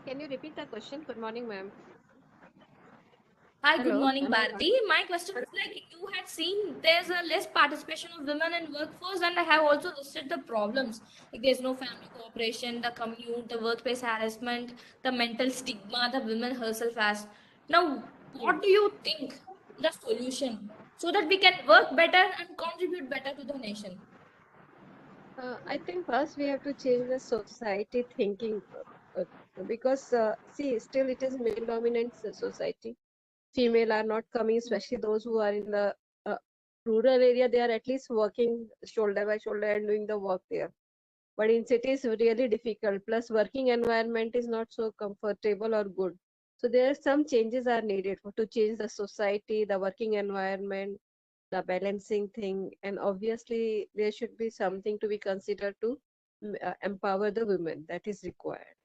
can you repeat the question? Good morning, ma'am. Hi, good Hello, morning, am I Bharti. My question is like you had seen there's a less participation of women in workforce, and I have also listed the problems. Like there's no family cooperation, the commute, the workplace harassment, the mental stigma the women herself has. Now, Hmm. what do you think the solution so that we can work better and contribute better to the nation? I think first we have to change the society thinking because see, still it is male dominant society. Female are not coming, especially those who are in the uh, rural area. They are at least working shoulder by shoulder and doing the work there. But in cities, really difficult. Plus, working environment is not so comfortable or good. So there are some changes are needed to change the society, the working environment, the balancing thing, and obviously there should be something to be considered to empower the women. That is required.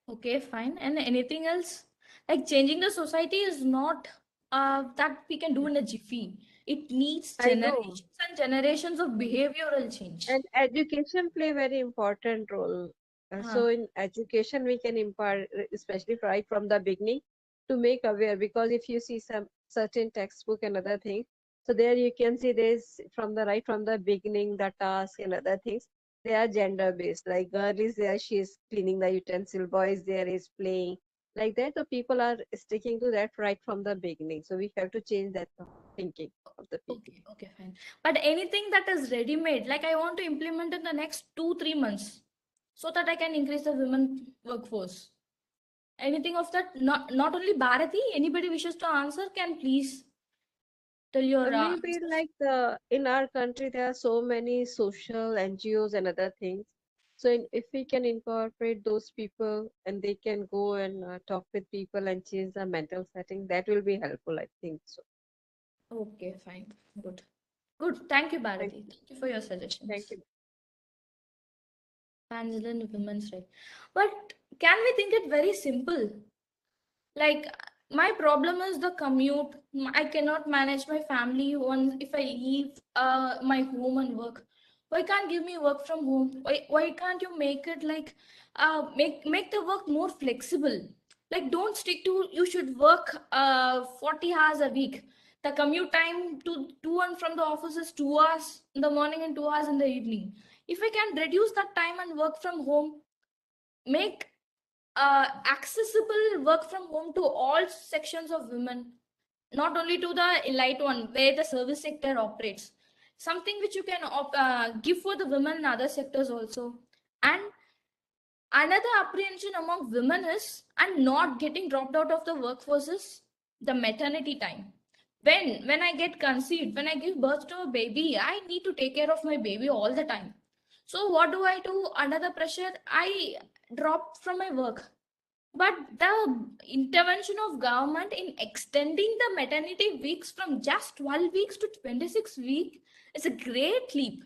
Okay, fine. And anything else? Like changing the society is not that we can do in a jiffy. It needs I know. generations and generations of behavioral change. And education play very important role. Huh. So in education, we can impart, especially right from the beginning, to make aware. Because if you see some certain textbook and other things, so there you can see there's from the right from the beginning, the task and other things, they are gender based. Like girl is there, she is cleaning the utensil, boy is there, is playing. Like that, the people are sticking to that right from the beginning. So we have to change that thinking of the people. Okay, okay, fine. But anything that is ready-made, like I want to implement in the next 2-3 months, so that I can increase the women workforce. Anything of that? Not only Bharati. Anybody wishes to answer? Can please tell your Maybe answers. like in our country, there are so many social NGOs and other things. So if we can incorporate those people and they can go and talk with people and change the mental setting, that will be helpful, I think so. Okay, fine. Good. Good. Thank you, Thank Bharati. you. Thank you for your Thank suggestions. you. Angela and women's right. But can we think it very simple? Like my problem is the commute. I cannot manage my family once if I leave my home and work. Why can't give me work from home? Why can't you make it like make the work more flexible? Like don't stick to you should work 40 hours a week. The commute time to and from the office is 2 hours in the morning and 2 hours in the evening. If I can reduce that time and work from home, make accessible work from home to all sections of women, not only to the elite one where the service sector operates. Something which you can give for the women in other sectors also. And another apprehension among women is and not getting dropped out of the workforce is the maternity time. When I get conceived, when I give birth to a baby, I need to take care of my baby all the time. So what do I do under the pressure? I drop from my work, but the intervention of government in extending the maternity weeks from just 12 weeks to 26 weeks is a great leap.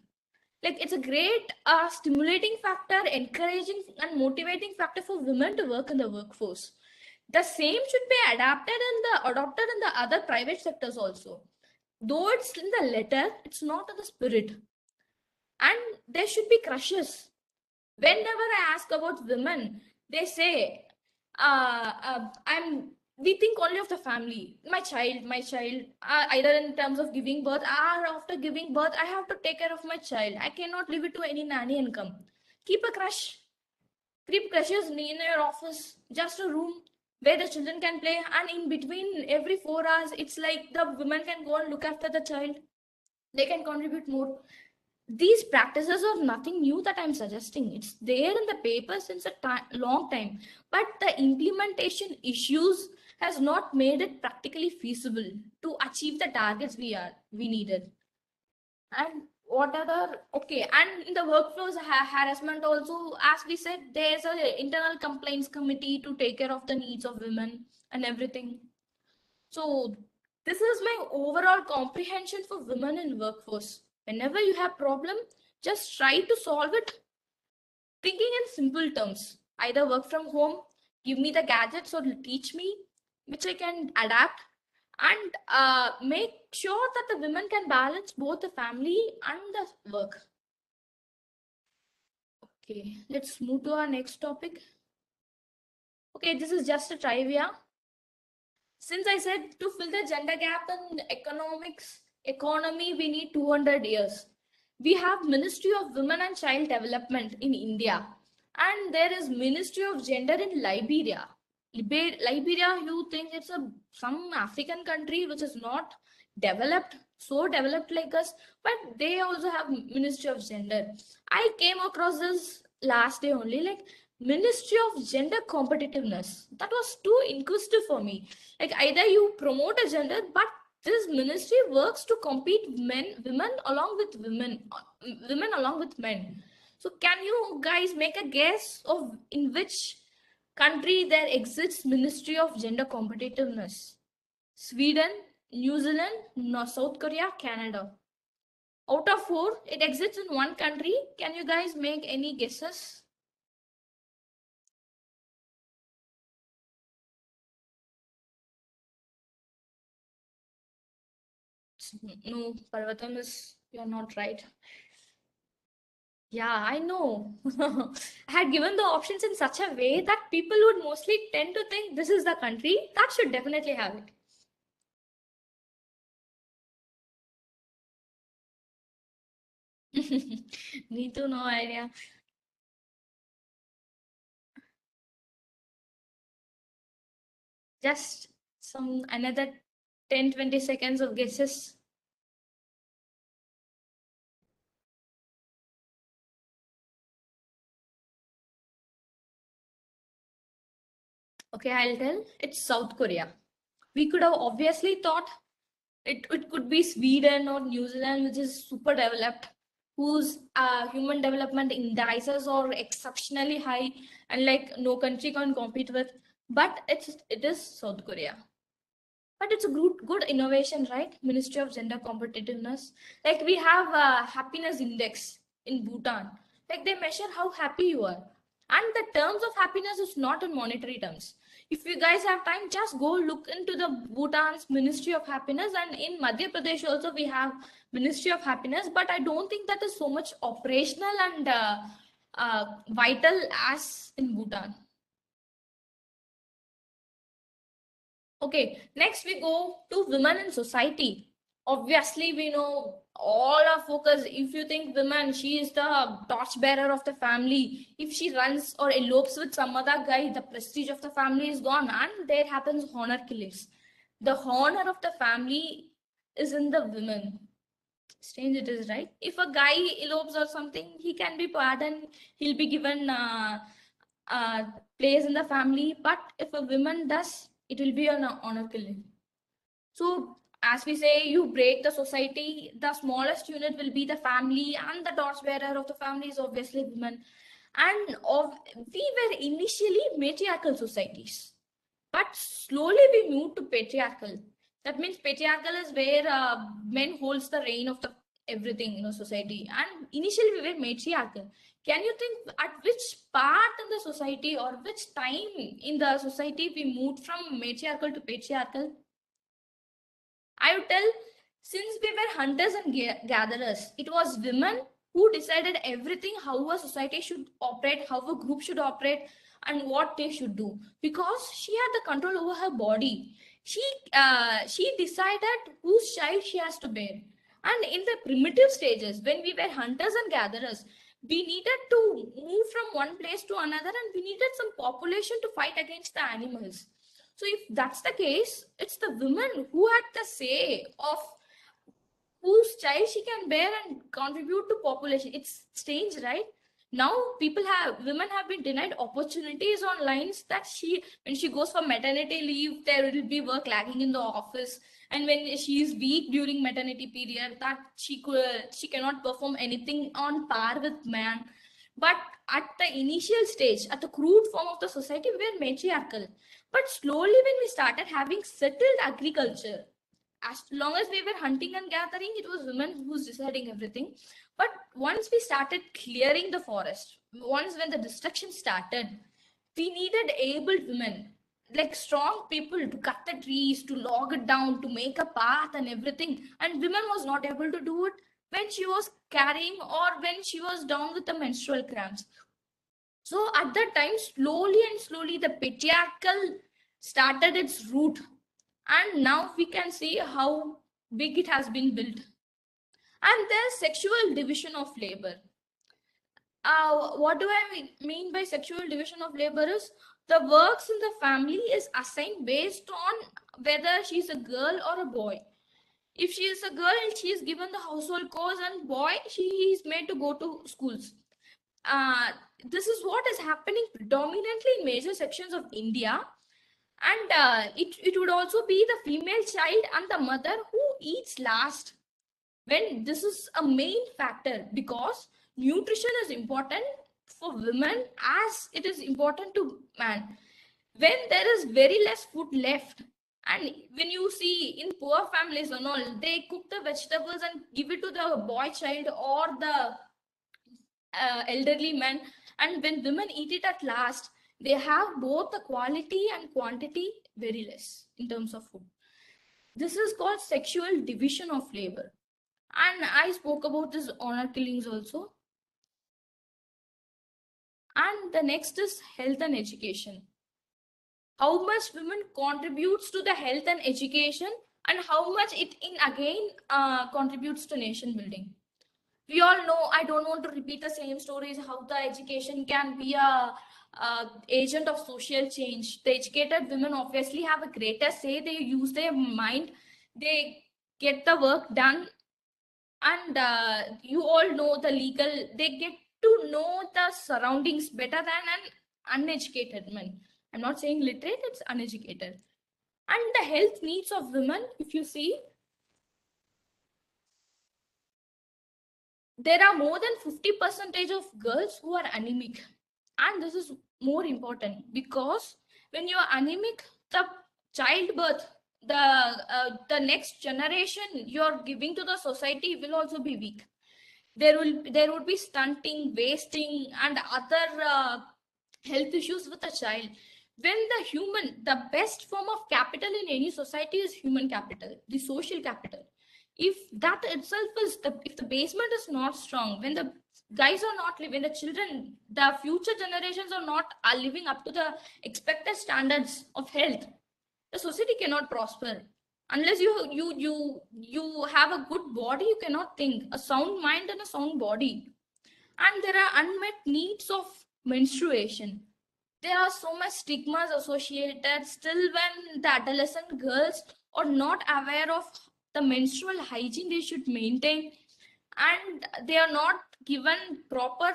Like it's a great stimulating factor, encouraging and motivating factor for women to work in the workforce. The same should be adopted in the other private sectors also. Though it's in the letter, it's not in the spirit. And there should be crushes. Whenever I ask about women, they say, I'm we think only of the family, my child, either in terms of giving birth or after giving birth, I have to take care of my child. I cannot leave it to any nanny income. Keep a crush, keep crushes in your office, just a room where the children can play, and in between every 4 hours, it's like the women can go and look after the child. They can contribute more. These practices are nothing new that I'm suggesting. It's there in the paper since a long time, but the implementation issues has not made it practically feasible to achieve the targets we needed. And what other okay, and in the workflows harassment also, as we said, there's a internal complaints committee to take care of the needs of women and everything. So this is my overall comprehension for women in workforce. Whenever you have problem, just try to solve it thinking in simple terms. Either work from home, give me the gadgets or teach me, which I can adapt, and make sure that the women can balance both the family and the work. Okay, let's move to our next topic. Okay, this is just a trivia. Since I said to fill the gender gap in economy, we need 200 years. We have Ministry of Women and Child Development in India, and there is Ministry of Gender in Liberia. Liberia, you think it's some African country which is not developed, so developed like us, but they also have Ministry of Gender. I came across this last day only, like Ministry of Gender Competitiveness. That was too inquisitive for me. Like either you promote a gender, but this ministry works to compete women along with women along with men. So can you guys make a guess of in which country there exists Ministry of Gender Competitiveness? Sweden, New Zealand, South Korea, Canada. Out of 4, it exists in one country. Can you guys make any guesses? No, Parvatam, you're not right. Yeah, I know. I had given the options in such a way that people would mostly tend to think this is the country that should definitely have it. Me too, no idea. Just some another 10-20 seconds of guesses. Okay, I'll tell. It's South Korea. We could have obviously thought it could be Sweden or New Zealand, which is super developed, whose human development indices are exceptionally high and like no country can compete with. But it is South Korea. But it's a good innovation, right? Ministry of Gender Competitiveness. Like we have a happiness index in Bhutan. Like they measure how happy you are. And the terms of happiness is not in monetary terms. If you guys have time, just go look into the Bhutan's Ministry of Happiness. And in Madhya Pradesh also we have Ministry of Happiness. But I don't think that is so much operational and vital as in Bhutan. Okay, next we go to women in society. Obviously, we know all our focus. If you think women, she is the torchbearer of the family. If she runs or elopes with some other guy, the prestige of the family is gone, and there happens honor killings. The honor of the family is in the women. Strange it is, right? If a guy elopes or something, he can be pardoned. He'll be given place in the family. But if a woman does, it will be an honor killing. So as we say, you break the society, the smallest unit will be the family, and the torchbearer of the family is obviously women. And we were initially matriarchal societies, but slowly we moved to patriarchal. That means patriarchal is where men holds the reign of the everything in a society. And initially we were matriarchal. Can you think at which part in the society or which time in the society we moved from matriarchal to patriarchal? I would tell, since we were hunters and gatherers, it was women who decided everything, how a society should operate, how a group should operate, and what they should do. Because she had the control over her body. She decided whose child she has to bear. And in the primitive stages, when we were hunters and gatherers, we needed to move from one place to another, and we needed some population to fight against the animals. So if that's the case, it's the women who had the say of whose child she can bear and contribute to population. It's strange, right? Now women have been denied opportunities on lines that when she goes for maternity leave, there will be work lagging in the office. And when she is weak during maternity period, that she cannot perform anything on par with man. But at the initial stage, at the crude form of the society, we were matriarchal. But slowly, when we started having settled agriculture, as long as we were hunting and gathering, it was women who's deciding everything. But once we started clearing the forest, when the destruction started, we needed able women. like strong people to cut the trees, to log it down, to make a path and everything. And women was not able to do it when she was carrying or when she was down with the menstrual cramps. So at that time, slowly and slowly, the patriarchal started its root. And now we can see how big it has been built. And there's sexual division of labor. What do I mean by sexual division of labor is the works in the family is assigned based on whether she's a girl or a boy. If she is a girl, she is given the household chores, and boy, she is made to go to schools. This is what is happening predominantly in major sections of India. And it would also be the female child and the mother who eats last. When this is a main factor, because nutrition is important for women as it is important to man. When there is very less food left, and when you see in poor families and all, they cook the vegetables and give it to the boy child or the elderly man, and when women eat it at last, they have both the quality and quantity very less in terms of food. This is called sexual division of labor. And I spoke about this honor killings also. And the next is health and education. How much women contributes to the health and education, and how much it in again contributes to nation building. We all know, I don't want to repeat the same stories, how the education can be a agent of social change. The educated women obviously have a greater say. They use their mind, they get the work done. And you all know the legal, they get to know the surroundings better than an uneducated man. I'm not saying literate, it's uneducated. And the health needs of women, if you see, there are more than 50% of girls who are anemic. And this is more important because when you are anemic, the childbirth, the next generation you're giving to the society will also be weak. There would be stunting, wasting, and other health issues with a child. When the best form of capital in any society is human capital, the social capital. If that itself is if the basement is not strong, when the guys are not living, the children, the future generations are living up to the expected standards of health, the society cannot prosper. Unless you have a good body, you cannot think. A sound mind and a sound body. And there are unmet needs of menstruation. There are so much stigmas associated still when the adolescent girls are not aware of the menstrual hygiene they should maintain, and they are not given proper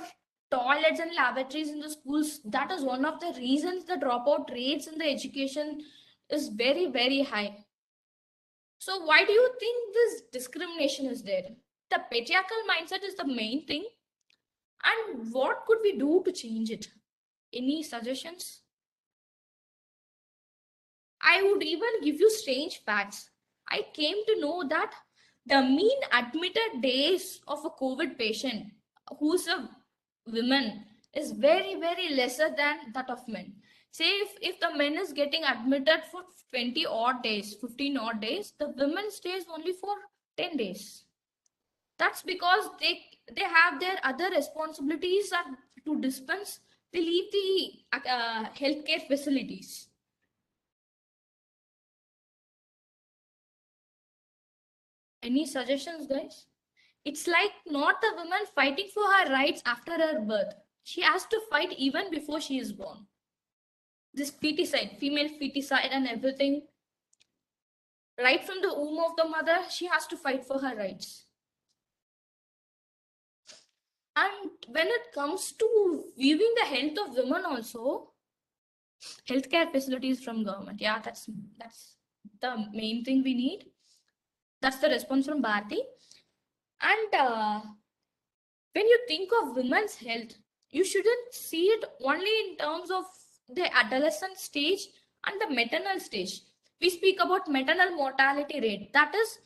toilets and lavatories in the schools. That is one of the reasons the dropout rates in the education is very, very high. So why do you think this discrimination is there? The patriarchal mindset is the main thing. And what could we do to change it? Any suggestions? I would even give you strange facts. I came to know that the mean admitted days of a COVID patient who's a woman is very, very lesser than that of men. Say if the men is getting admitted for 20 odd days, 15 odd days, the women stays only for 10 days. That's because they have their other responsibilities to dispense. They leave the healthcare facilities. Any suggestions, guys? It's like not the woman fighting for her rights after her birth. She has to fight even before she is born. This feticide, female feticide and everything. Right from the womb of the mother, she has to fight for her rights. And when it comes to viewing the health of women also, healthcare facilities from government. Yeah, that's the main thing we need. That's the response from Bharti. And when you think of women's health, you shouldn't see it only in terms of the adolescent stage and the maternal stage. We speak about maternal mortality rate. That is,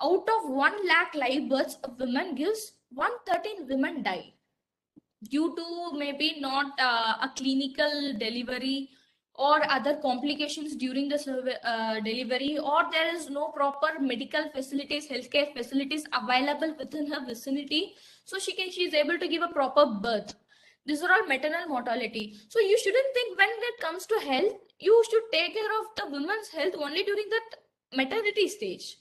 out of 1 lakh live births a woman gives, 113 women die due to maybe not a clinical delivery or other complications during the delivery, or there is no proper medical facilities, healthcare facilities available within her vicinity, so she is able to give a proper birth. These are all maternal mortality. So you shouldn't think when it comes to health, you should take care of the woman's health only during that maternity stage.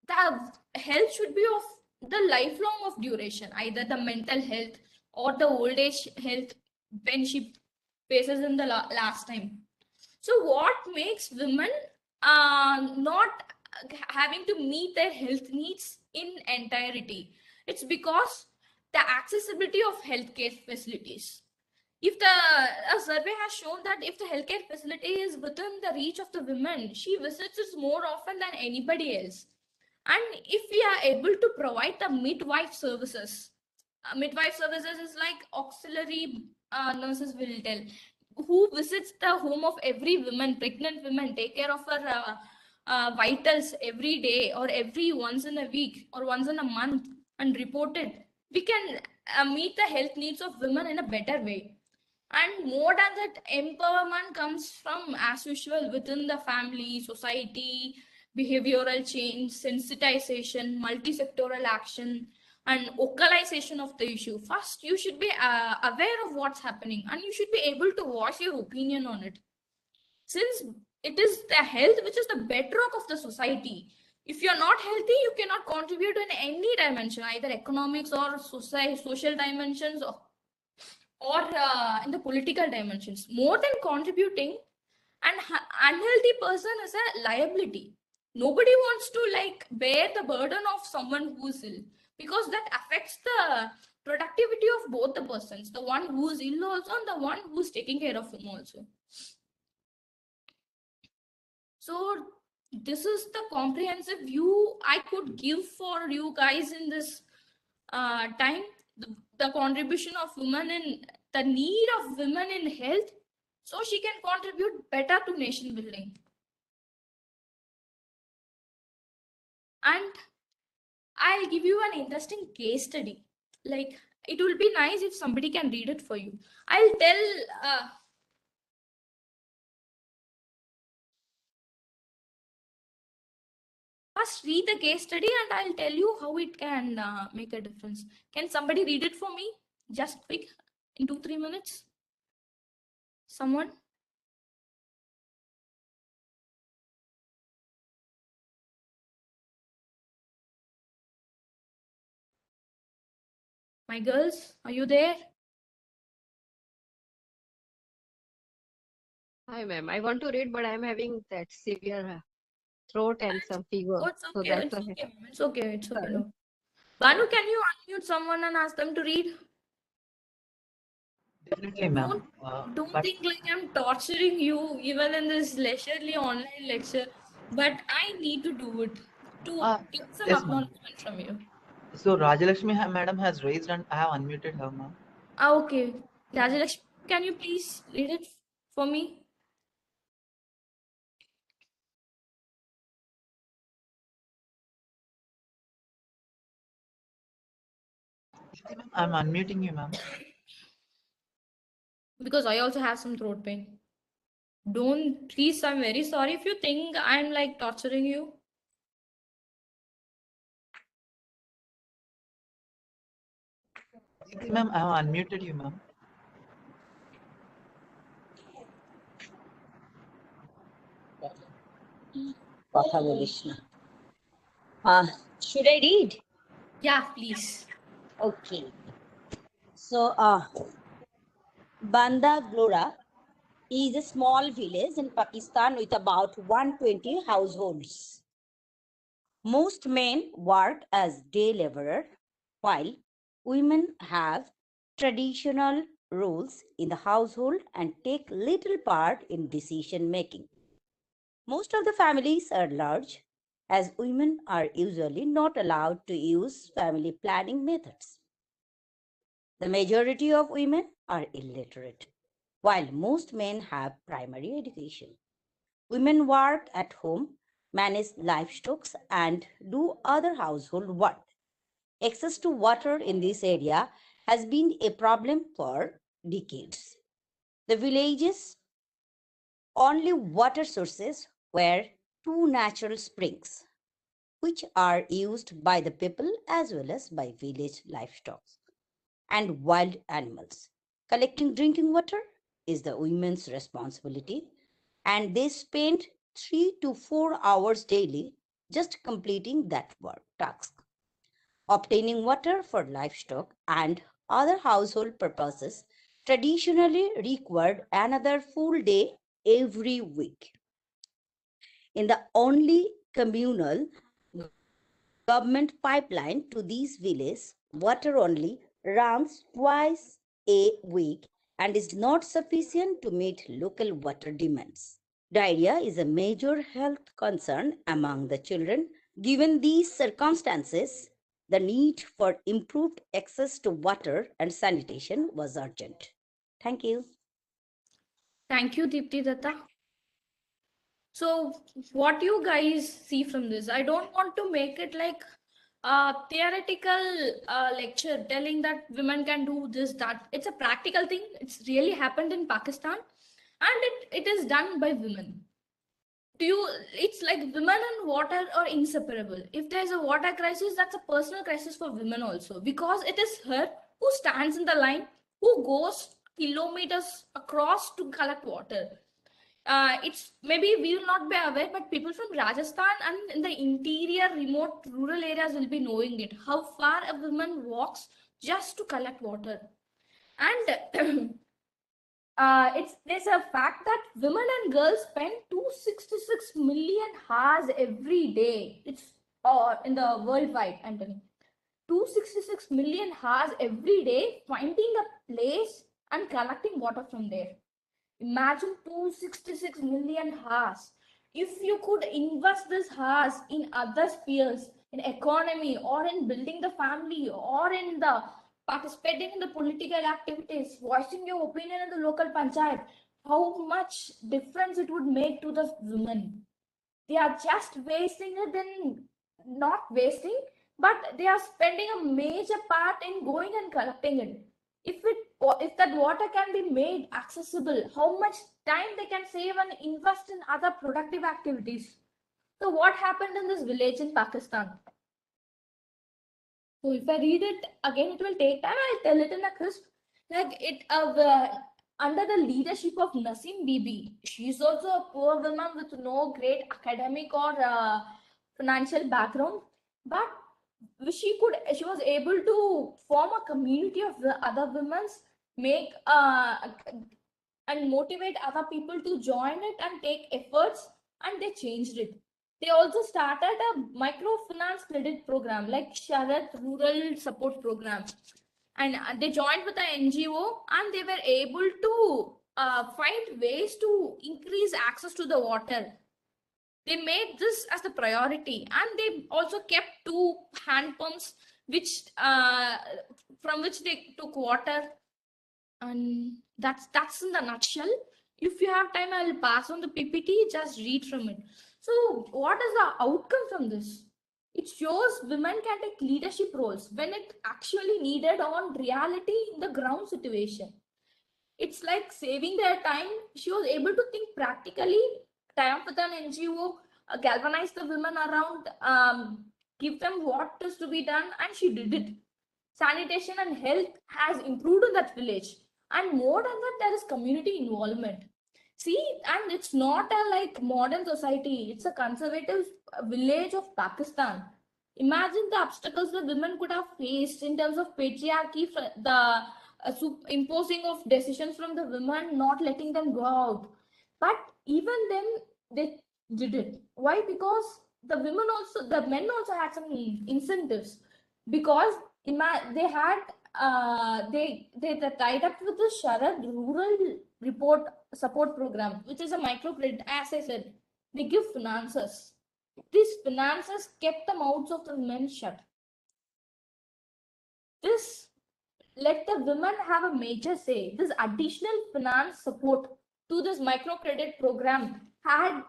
The health should be of the lifelong of duration, either the mental health or the old age health when she faces in the last time. So what makes women not having to meet their health needs in entirety? It's because the accessibility of healthcare facilities. If a survey has shown that if the healthcare facility is within the reach of the women, she visits it more often than anybody else. And if we are able to provide the midwife services, midwife services is like auxiliary nurses will tell, who visits the home of every woman, pregnant woman, take care of her vitals every day or every once in a week or once in a month and report it, we can meet the health needs of women in a better way. And more than that, empowerment comes from, as usual, within the family, society, behavioral change, sensitization, multi-sectoral action, and localization of the issue. First, you should be aware of what's happening and you should be able to voice your opinion on it. Since it is the health which is the bedrock of the society. If you're not healthy, you cannot contribute in any dimension, either economics or social dimensions, or in the political dimensions. More than contributing, an unhealthy person is a liability. Nobody wants to like bear the burden of someone who's ill, because that affects the productivity of both the persons, the one who's ill also and the one who's taking care of him also. So this is the comprehensive view I could give for you guys in this time. The contribution of women in the need of women in health, so she can contribute better to nation building. And I'll give you an interesting case study. Like, it will be nice if somebody can read it for you. I'll tell first read the case study and I'll tell you how it can make a difference. Can somebody read it for me? Just quick, in 2-3 minutes. Someone? My girls, are you there? Hi, ma'am. I want to read, but I'm having that severe throat and some fever. Oh, it's So okay. that's It's why. okay. It's okay. It's okay. Sorry. No. Banu, can you unmute someone and ask them to read? Definitely, ma'am. Don't But think like I'm torturing you even in this leisurely online lecture, but I need to do it to get some yes, ma'am. acknowledgement from you. So Rajalakshmi madam has raised and I have unmuted her, ma'am. Okay. Rajalakshmi, can you please read it for me? I'm unmuting you, ma'am. Because I also have some throat pain. Don't, please, I'm very sorry if you think I'm like torturing you. Ma'am, I have unmuted you, ma'am. কথা বলিস না should I read? Yeah, please. Okay. So Banda Glora is a small village in Pakistan with about 120 households. Most men work as day laborer, while women have traditional roles in the household and take little part in decision making. Most of the families are large, as women are usually not allowed to use family planning methods. The majority of women are illiterate, while most men have primary education. Women work at home, manage livestock, and do other household work. Access to water in this area has been a problem for decades. The villages only water sources were two natural springs, which are used by the people as well as by village livestock and wild animals. Collecting drinking water is the women's responsibility, and they spend 3 to 4 hours daily just completing that work task. Obtaining water for livestock and other household purposes traditionally required another full day every week. In the only communal government pipeline to these villages, water only runs twice a week and is not sufficient to meet local water demands. Diarrhea is a major health concern among the children. Given these circumstances, the need for improved access to water and sanitation was urgent. Thank you. Thank you, Deepti Datta. So, what you guys see from this? I don't want to make it like a theoretical lecture telling that women can do this, that. It's a practical thing. It's really happened in Pakistan, and it is done by women. It's like women and water are inseparable. If there's a water crisis, that's a personal crisis for women also, because it is her who stands in the line, who goes kilometers across to collect water. It's maybe we will not be aware, but people from Rajasthan and in the interior, remote, rural areas will be knowing it. How far a woman walks just to collect water, and there's a fact that women and girls spend 266 million hours every day. It's in the worldwide, I'm telling. 266 million hours every day finding a place and collecting water from there. Imagine 266 million hours. If you could invest this hours in other spheres, in economy, or in building the family, or in the participating in the political activities, voicing your opinion in the local panchayat, how much difference it would make to the women. They are just wasting it in not wasting, but they are spending a major part in going and collecting it. If that water can be made accessible, how much time they can save and invest in other productive activities. So what happened in this village in Pakistan? So if I read it again, it will take time. I'll tell it in a crisp. Like it under the leadership of Nasim Bibi. She's also a poor woman with no great academic or financial background, but she was able to form a community of the other women, make and motivate other people to join it and take efforts, and they changed it. They also started a microfinance credit program like Sharad Rural Support Program, and they joined with the NGO, and they were able to find ways to increase access to the water. They made this as the priority, and they also kept 2 hand pumps which from which they took water. And that's in the nutshell. If you have time, I'll pass on the PPT, just read from it. So what is the outcome from this? It shows women can take leadership roles when it actually needed on reality in the ground situation. It's like saving their time. She was able to think practically, tie up with an NGO, galvanize the women around, give them what is to be done, and she did it. Sanitation and health has improved in that village, and more than that, there is community involvement. See, and it's not a like modern society, it's a conservative village of Pakistan. Imagine the obstacles the women could have faced in terms of patriarchy, the imposing of decisions from the women, not letting them go out. But even then, they did it. Why? Because the men also had some incentives, because they had they tied up with the Sharad Rural Report Support Program, which is a microcredit. As I said, they give finances. These finances kept the mouths of the men shut. This let the women have a major say. This additional finance support to this microcredit program had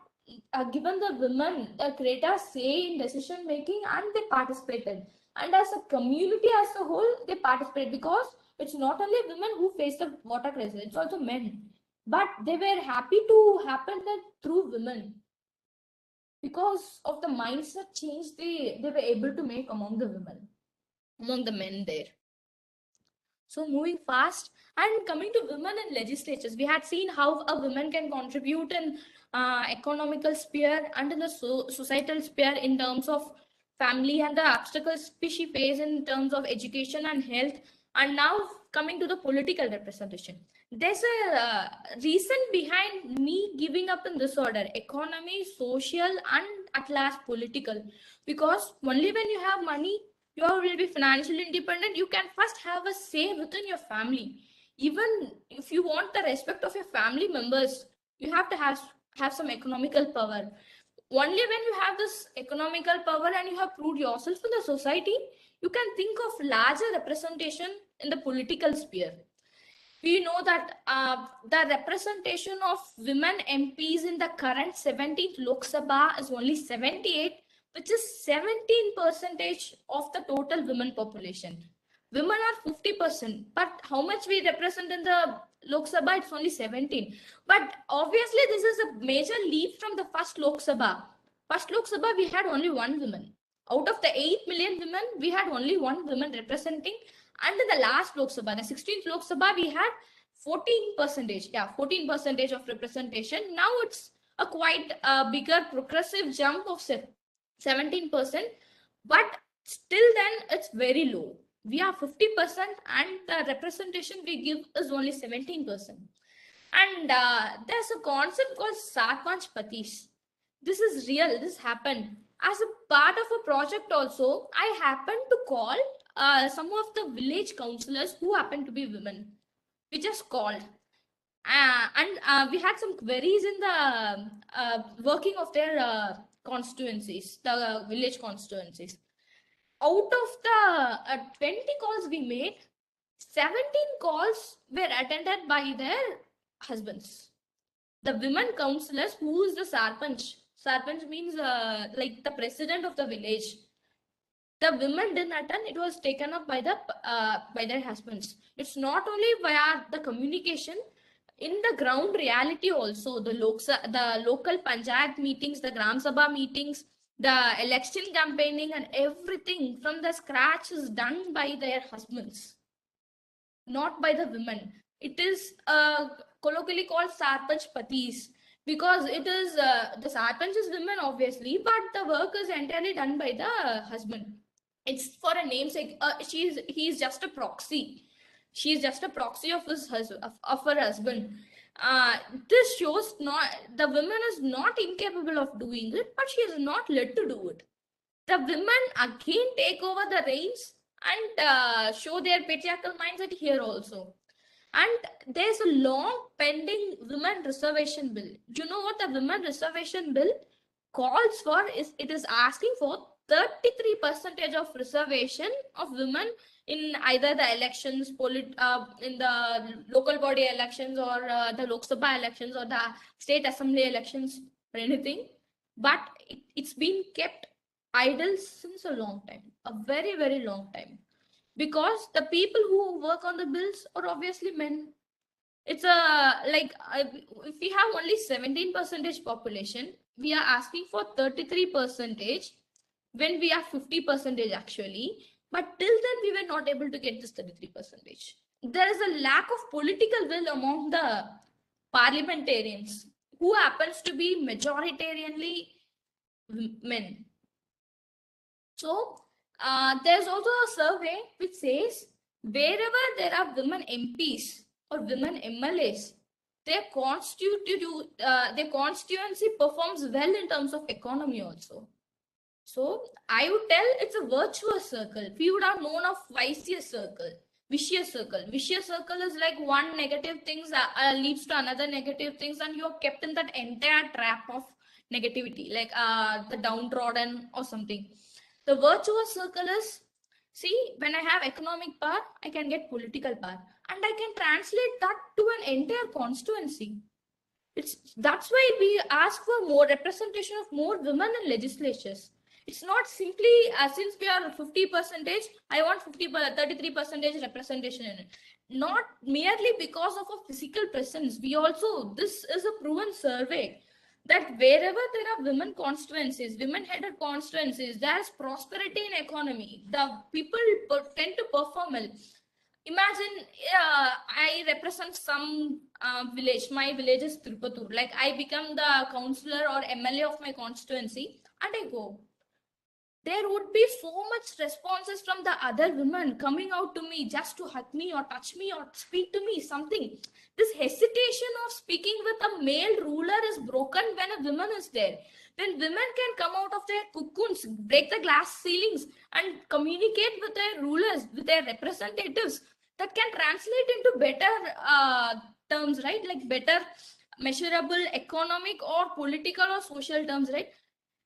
given the women a greater say in decision making, and they participated. And as a community as a whole, they participate, because it's not only women who face the water crisis, it's also men. but they were happy to happen that through women because of the mindset change they were able to make among the women, among the men there. So moving fast and coming to women in legislatures, we had seen how a woman can contribute in economical sphere and in the societal sphere in terms of family and the obstacles she face in terms of education and health. And now coming to the political representation, there's a reason behind me giving up in this order: economy, social, and at last political. Because only when you have money, you will be financially independent, you can first have a say within your family. Even if you want the respect of your family members, you have to have some economical power. Only when you have this economical power and you have proved yourself in the society, you can think of larger representation in the political sphere. We know that the representation of women MPs in the current 17th Lok Sabha is only 78, which is 17% of the total women population. Women are 50%, but how much we represent in the Lok Sabha? It's only 17. But obviously, this is a major leap from the first Lok Sabha. First Lok Sabha, we had only one woman. Out of the 8 million women, we had only one woman representing. And in the last Lok Sabha, the 16th Lok Sabha, we had 14%. Yeah, 14% of representation. Now it's a quite bigger progressive jump of 17%. But still then it's very low. We are 50% and the representation we give is only 17%. And there's a concept called Sarpanch Patis. This is real, this happened. As a part of a project also, I happened to call some of the village councillors who happen to be women. We just called. And we had some queries in the working of their constituencies, the village constituencies. Out of the 20 calls we made, 17 calls were attended by their husbands. The women councillors, who is the Sarpanch. Sarpanch means like the president of the village. The women didn't attend, it was taken up by their husbands. It's not only via the communication, in the ground reality also, the local panchayat meetings, the Gram Sabha meetings, the election campaigning and everything from the scratch is done by their husbands, not by the women. It is colloquially called Sarpanch Patis because it is the Sarpanch is women obviously, but the work is entirely done by the husband. It's for a namesake. He's just a proxy. She's just a proxy of of her husband. This shows not the woman is not incapable of doing it, but she is not led to do it. The women again take over the reins and show their patriarchal mindset here also. And there's a long pending women reservation bill. Do you know what the women reservation bill calls for? It is asking for 33% of reservation of women in either the elections, in the local body elections or the Lok Sabha elections or the state assembly elections or anything. But it's been kept idle since a long time, a very, very long time. Because the people who work on the bills are obviously men. It's if we have only 17% population, we are asking for 33% when we are 50% actually. But till then, we were not able to get this 33%. There is a lack of political will among the parliamentarians who happens to be majoritarianly men. So there's also a survey which says wherever there are women MPs or women MLAs, their constituency performs well in terms of economy also. So I would tell it's a virtuous circle. We would have known of vicious circle. Vicious circle. Vicious circle is like one negative things leads to another negative things, and you are kept in that entire trap of negativity, like the downtrodden or something. The virtuous circle is, see, when I have economic power, I can get political power, and I can translate that to an entire constituency. That's why we ask for more representation of more women in legislatures. It's not simply since we are 50%, I want 33% representation in it. Not merely because of a physical presence. We also, this is a proven survey that wherever there are women constituencies, women-headed constituencies, there's prosperity in economy. The people tend to perform well. Imagine I represent some village. My village is Tirupatur. Like I become the councillor or MLA of my constituency, and I go. There would be so much responses from the other women coming out to me just to hug me or touch me or speak to me something. This hesitation of speaking with a male ruler is broken when a woman is there. Then women can come out of their cocoons, break the glass ceilings, and communicate with their rulers, with their representatives. That can translate into better terms, right? Like better measurable economic or political or social terms, right?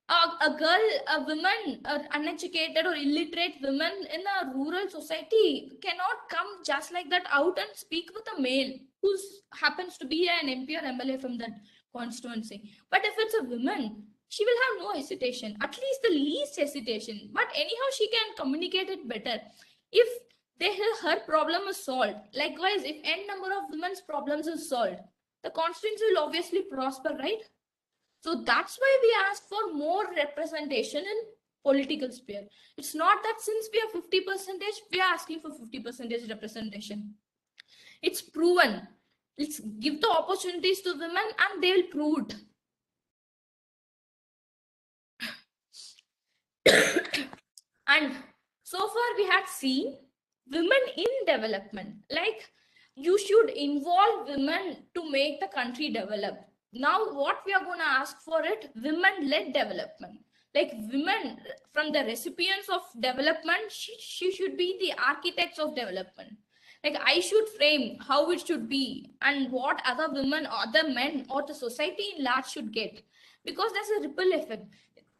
A girl, a woman, uneducated or illiterate women in a rural society cannot come just like that out and speak with a male who happens to be an MP or MLA from that constituency. But if it's a woman, she will have no hesitation, at least the least hesitation. But anyhow, she can communicate it better. If her problem is solved, likewise, if n number of women's problems is solved, the constituency will obviously prosper, right? So that's why we ask for more representation in political sphere. It's not that since we are 50%, we are asking for 50% representation. It's proven. Let's give the opportunities to women and they will prove it. And so far we had seen women in development. Like you should involve women to make the country develop. Now what we are going to ask for it, women-led development. Like women from the recipients of development, she should be the architects of development. Like I should frame how it should be and what other women, other men or the society in large should get. Because there's a ripple effect.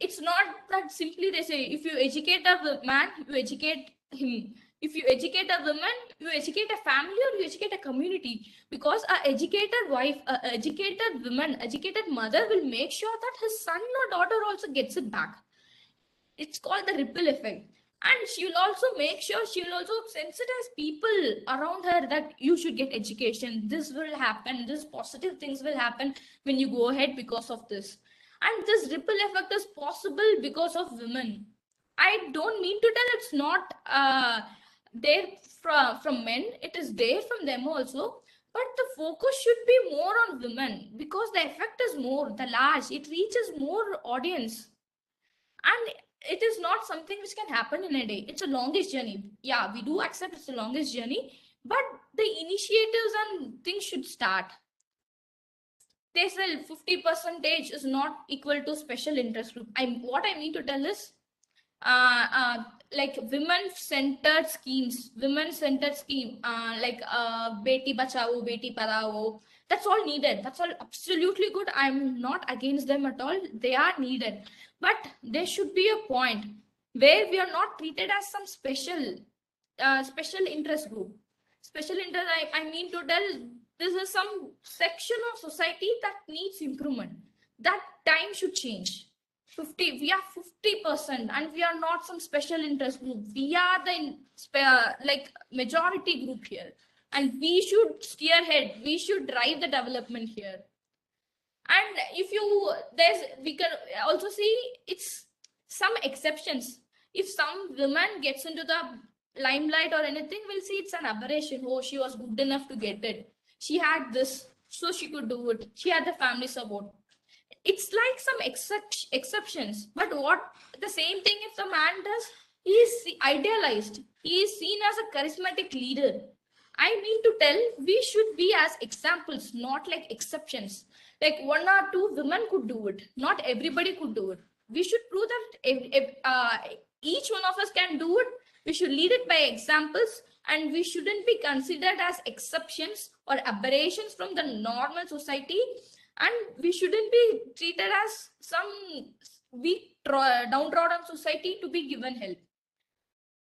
It's not that simply they say, if you educate a man, you educate him. If you educate a woman, you educate a family or you educate a community. Because an educated wife, an educated woman, educated mother will make sure that his son or daughter also gets it back. It's called the ripple effect. And she will also make sure, she will also sensitize people around her that you should get education. This will happen. This positive things will happen when you go ahead because of this. And this ripple effect is possible because of women. I don't mean to tell it's not there from men. It is there from them also. But the focus should be more on women because the effect is more, the large. It reaches more audience. And it is not something which can happen in a day. It's a longest journey. Yeah, we do accept it's the longest journey. But the initiatives and things should start. They say 50% is not equal to special interest group. What I mean to tell is like women-centered schemes, women-centered scheme, like Beti Bachao, Beti Padhao. That's all needed. That's all absolutely good. I'm not against them at all. They are needed. But there should be a point where we are not treated as some special interest group. Special interest, I mean to tell, this is some section of society that needs improvement. That time should change. We are 50% and we are not some special interest group. We are the like majority group here. And we should steer ahead. We should drive the development here. And if we can also see it's some exceptions. If some woman gets into the limelight or anything, we'll see it's an aberration. Oh, she was good enough to get it. She had this, so she could do it. She had the family support. It's like some exceptions. But what the same thing if the man does, he is idealized. He is seen as a charismatic leader. I mean to tell, we should be as examples, not like exceptions. Like 1 or 2 women could do it. Not everybody could do it. We should prove that each one of us can do it. We should lead it by examples and we shouldn't be considered as exceptions or aberrations from the normal society. And we shouldn't be treated as some weak, downtrodden society to be given help.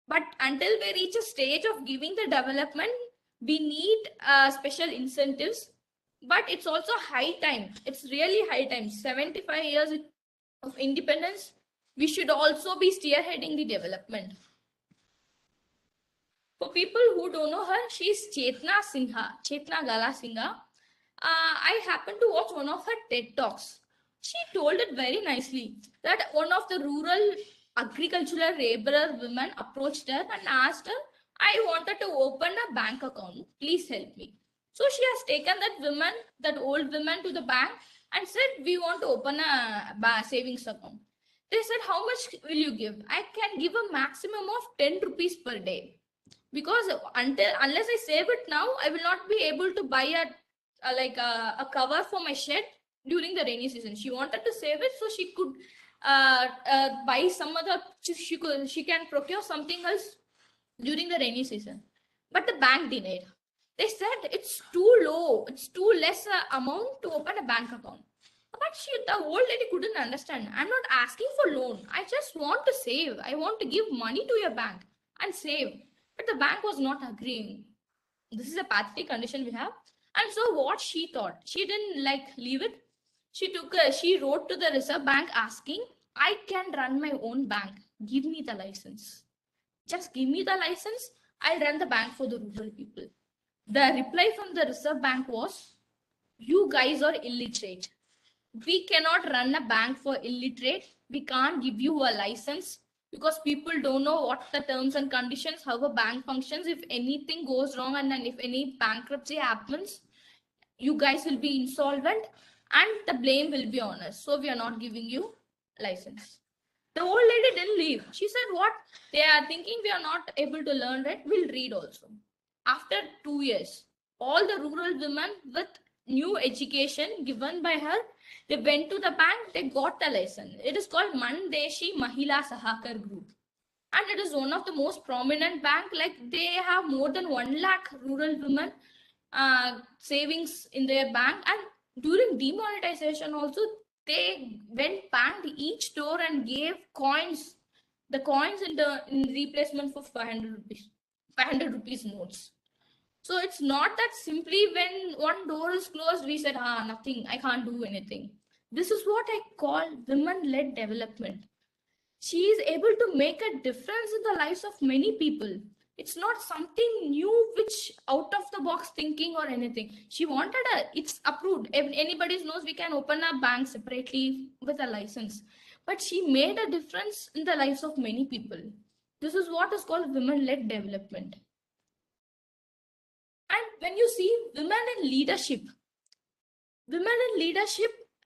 But until we reach a stage of giving the development, we need special incentives. But it's also high time. It's really high time. 75 years of independence. we should also be spearheading the development. For people who don't know her, she's Chetna Sinha, Chetna Gala Singha. I happened to watch one of her TED Talks. She told it very nicely that one of the rural agricultural laborer women approached her and asked her, I wanted to open a bank account. Please help me. So she has taken that old woman to the bank and said, we want to open a savings account. They said, how much will you give? I can give a maximum of 10 rupees per day. Because unless I save it now, I will not be able to buy a cover for my shed during the rainy season. She wanted to save it so she could buy some other. She can procure something else during the rainy season. But the bank denied. They said it's too low. It's too less amount to open a bank account. But the old lady couldn't understand. I'm not asking for loan. I just want to save. I want to give money to your bank and save. But the bank was not agreeing. This is a pathetic condition we have. And so what she thought, she didn't leave it. She wrote to the Reserve Bank asking, I can run my own bank. Give me the license. Just give me the license. I'll run the bank for the rural people. The reply from the Reserve Bank was, you guys are illiterate. We cannot run a bank for illiterate. We can't give you a license because people don't know what the terms and conditions, how a bank functions. If anything goes wrong and then if any bankruptcy happens, you guys will be insolvent and the blame will be on us. So we are not giving you license. The old lady didn't leave. She said, what? They are thinking we are not able to learn it. We'll read also. After 2 years, all the rural women with new education given by her, they went to the bank, they got the license. It is called Mandeshi Mahila Sahakar Group. And it is one of the most prominent bank. They have more than 1 lakh rural women savings in their bank. And during demonetization also, they went banked each store and gave coins, the coins in replacement for 500 rupees notes. So it's not that simply when one door is closed, we said, nothing, I can't do anything. This is what I call women-led development. She is able to make a difference in the lives of many people. It's not something new, which out of the box thinking or anything. She wanted it's approved. If anybody knows, we can open a bank separately with a license. But she made a difference in the lives of many people. This is what is called women-led development. And when you see women in leadership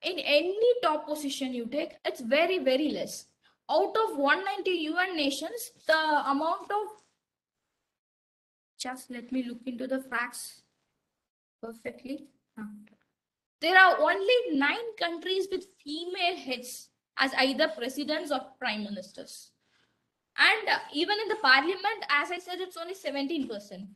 in any top position you take, it's very, very less. Out of 190 UN nations, the amount of, just let me look into the facts perfectly. There are only 9 countries with female heads as either presidents or prime ministers. And even in the parliament, as I said, it's only 17%.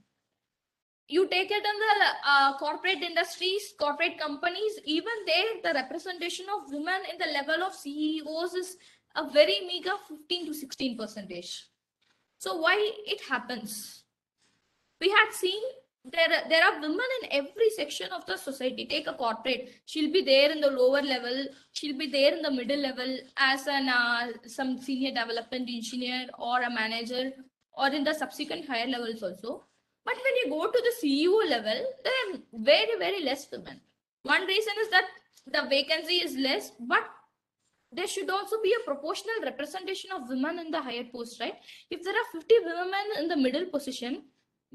You take it in the corporate industries, corporate companies, even there, the representation of women in the level of CEOs is a very meager 15 to 16%. So why it happens? We had seen there are women in every section of the society. Take a corporate, she'll be there in the lower level, she'll be there in the middle level as some senior development engineer or a manager, or in the subsequent higher levels also. But when you go to the CEO level, there are very, very less women. One reason is that the vacancy is less, but there should also be a proportional representation of women in the higher post, right? If there are 50 women in the middle position,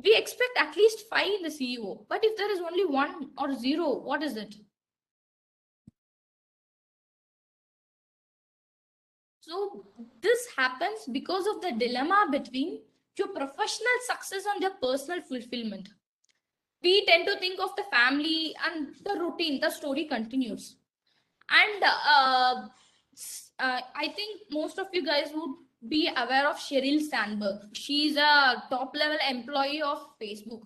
we expect at least 5 in the CEO. But if there is only 1 or 0, what is it? So this happens because of the dilemma between your professional success and your personal fulfillment. We tend to think of the family and the routine, the story continues. And I think most of you guys would be aware of Sheryl Sandberg. She's a top level employee of Facebook.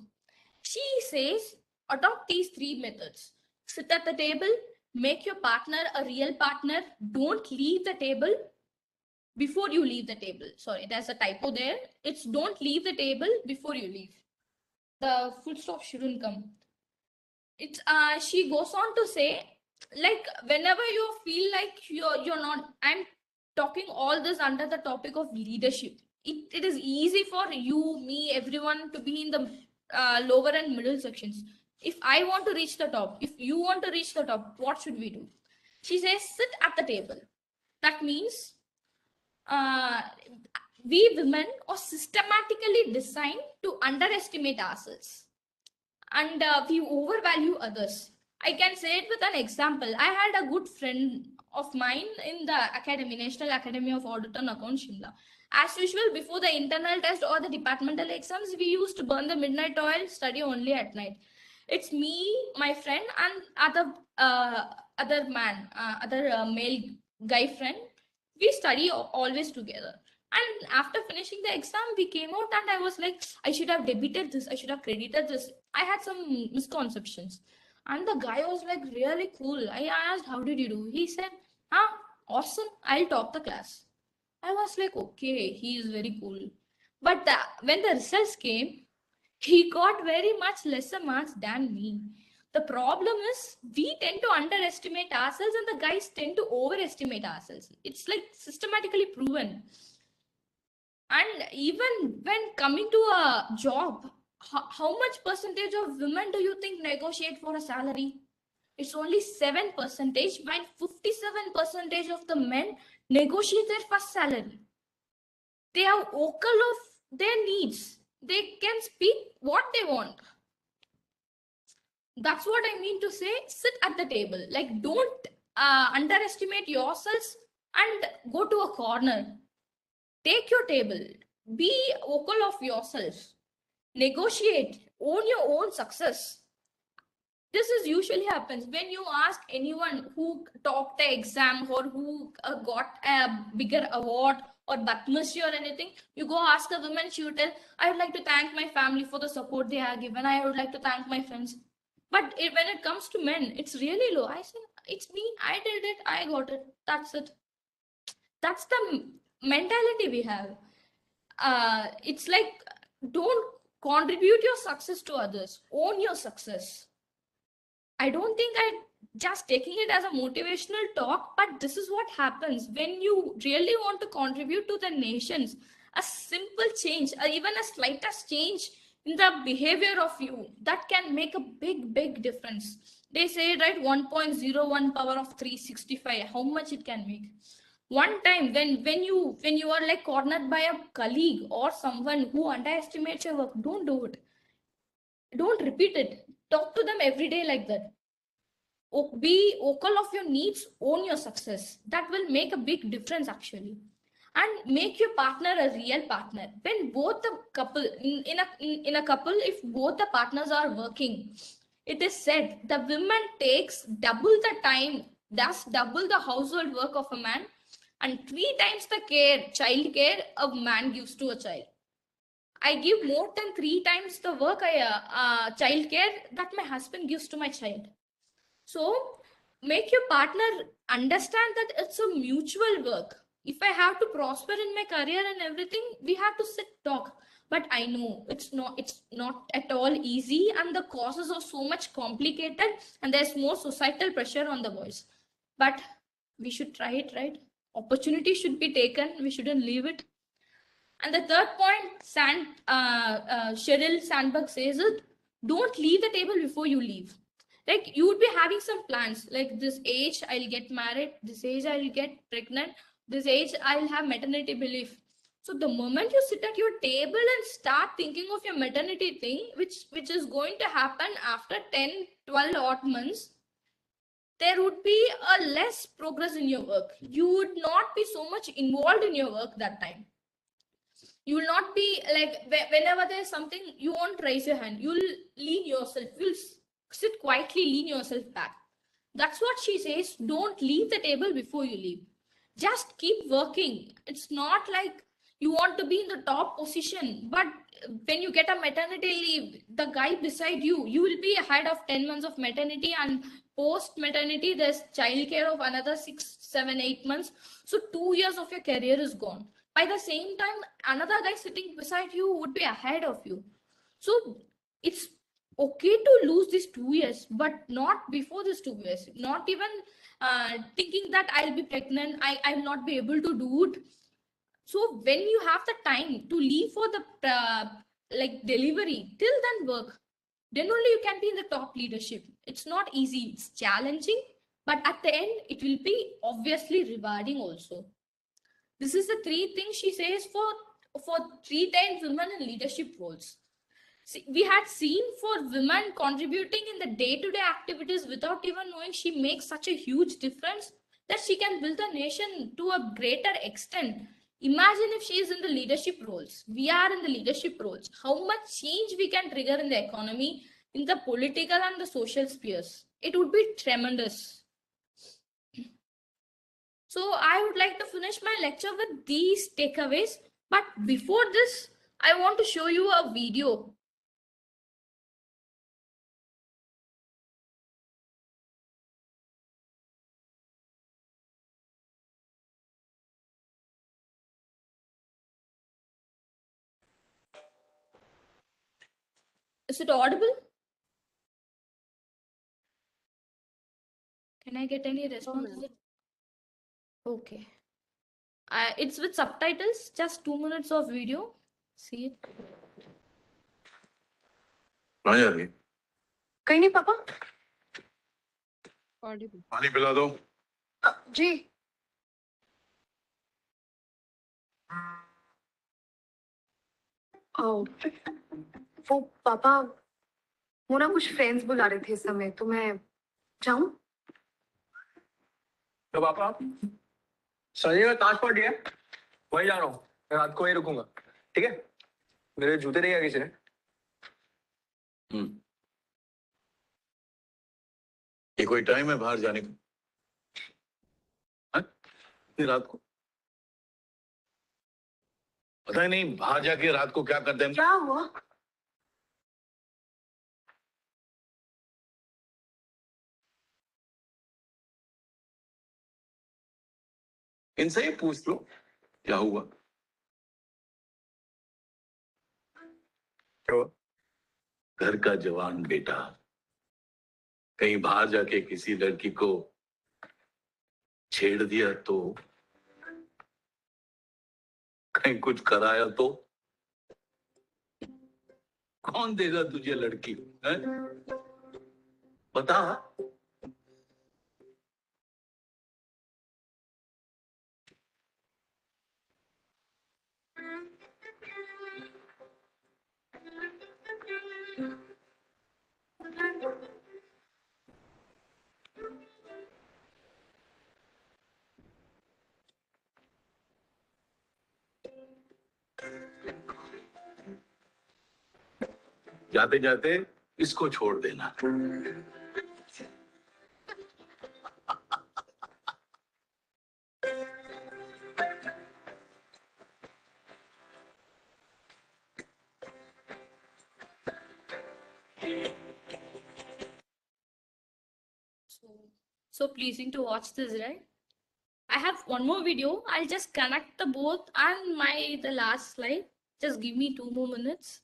She says, adopt these 3 methods. Sit at the table, make your partner a real partner, don't leave the table before you leave the table. Sorry, there's a typo there. It's don't leave the table before you leave. The full stop shouldn't come. It's she goes on to say, whenever you feel like you're not, talking all this under the topic of leadership. It is easy for you, me, everyone to be in the lower and middle sections. If I want to reach the top, if you want to reach the top, what should we do? She says, sit at the table. That means we women are systematically designed to underestimate ourselves, and we overvalue others. I can say it with an example. I had a good friend of mine in the academy, National Academy of Audit and Accounts, Shimla. As usual, before the internal test or the departmental exams, we used to burn the midnight oil, study only at night. It's me, my friend, and other male guy friend. We study always together. And after finishing the exam, we came out and I was like, I should have debited this, I should have credited this. I had some misconceptions. And the guy was like really cool. I asked, how did you do? He said, awesome, I'll top the class. I was like, okay, he is very cool. But when the results came, he got very much lesser marks than me. The problem is we tend to underestimate ourselves and the guys tend to overestimate ourselves. It's like systematically proven. And even when coming to a job, how much percentage of women do you think negotiate for a salary? It's only 7%, while 57% of the men negotiate their first salary. They are vocal of their needs. They can speak what they want. That's what I mean to say, sit at the table. Like, don't underestimate yourselves and go to a corner. Take your table. Be vocal of yourself. Negotiate. Own your own success. This is usually happens when you ask anyone who topped the exam or who got a bigger award or Batmashri or anything. You go ask a woman, she will tell, I would like to thank my family for the support they have given. I would like to thank my friends. But when it comes to men, it's really low. I say, it's me. I did it. I got it. That's it. That's the mentality we have. It's like, don't contribute your success to others. Own your success. I don't think I just taking it as a motivational talk, but this is what happens when you really want to contribute to the nations. A simple change, or even a slightest change in the behavior of you, that can make a big difference. They say, right, 1.01 power of 365, how much it can make. One time when you are like cornered by a colleague or someone who underestimates your work, don't do it. Don't repeat it. Talk to them every day like that. Be vocal of your needs, own your success. That will make a big difference actually. And make your partner a real partner. When both the couple in a couple, if both the partners are working, it is said the woman takes double the time, does double the household work of a man, and 3 times the child care a man gives to a child. I give more than 3 times the work child care that my husband gives to my child. So make your partner understand that it's a mutual work. If I have to prosper in my career and everything, we have to sit talk. But I know it's not at all easy, and the causes are so much complicated, and there's more societal pressure on the boys. But we should try it, right? Opportunity should be taken. We shouldn't leave it. And the third point, Sheryl Sandberg says it: don't leave the table before you leave. Like, you would be having some plans, like this age I'll get married, this age I'll get pregnant, this age I'll have maternity leave. So the moment you sit at your table and start thinking of your maternity thing, which is going to happen after 10, 12 odd months, there would be a less progress in your work. You would not be so much involved in your work that time. You will not be like, whenever there's something, you won't raise your hand. You'll lean yourself. You'll sit quietly, lean yourself back. That's what she says. Don't leave the table before you leave. Just keep working. It's not like you want to be in the top position, but when you get a maternity leave, the guy beside you, you will be ahead of 10 months of maternity, and post maternity, there's childcare of another 6, 7, 8 months. So 2 years of your career is gone. By the same time, another guy sitting beside you would be ahead of you. So it's okay to lose these 2 years, but not before these 2 years. Not even thinking that I'll be pregnant, I'll not be able to do it. So when you have the time to leave for the like delivery, till then work. Then only you can be in the top leadership. It's not easy, it's challenging, but at the end, it will be obviously rewarding also. This is the 3 things she says for 3 times women in leadership roles. See, we had seen for women contributing in the day-to-day activities without even knowing she makes such a huge difference that she can build a nation to a greater extent. Imagine if she is in the leadership roles. We are in the leadership roles. How much change we can trigger in the economy, in the political and the social spheres. It would be tremendous. So I would like to finish my lecture with these takeaways. But before this, I want to show you a video. Is it audible? Can I get any response? ma'am. Is it okay? It's with subtitles, just 2 minutes of video. See it. कहाँ जा रही है? कहीं नहीं पापा। Audible. पानी पिला दो। जी। वो पापा वो ना कुछ फ्रेंड्स बुला रहे थे इस समय, तो मैं जाऊं? तो पापा संजय का ताश पार्टी है, वही जा रहा हूँ। मैं रात को वही रुकूंगा, ठीक है? मेरे जूते नहीं है किसी ने। ये कोई टाइम है बाहर जाने का? हाँ? इतनी रात को पता ही नहीं बाहर जाके रात को क्या करते हैं। क्या हुआ? इनसे ही पूछ लो क्या हुआ। क्या हुआ? घर का जवान बेटा कहीं बाहर जाके किसी लड़की को छेड़ दिया तो, कहीं कुछ कराया तो कौन देगा तुझे लड़की है? बता। जाते जाते इसको छोड़ देना। So pleasing to watch this, right? I have one more video. I'll just connect the both and the last slide. Just give me 2 more minutes.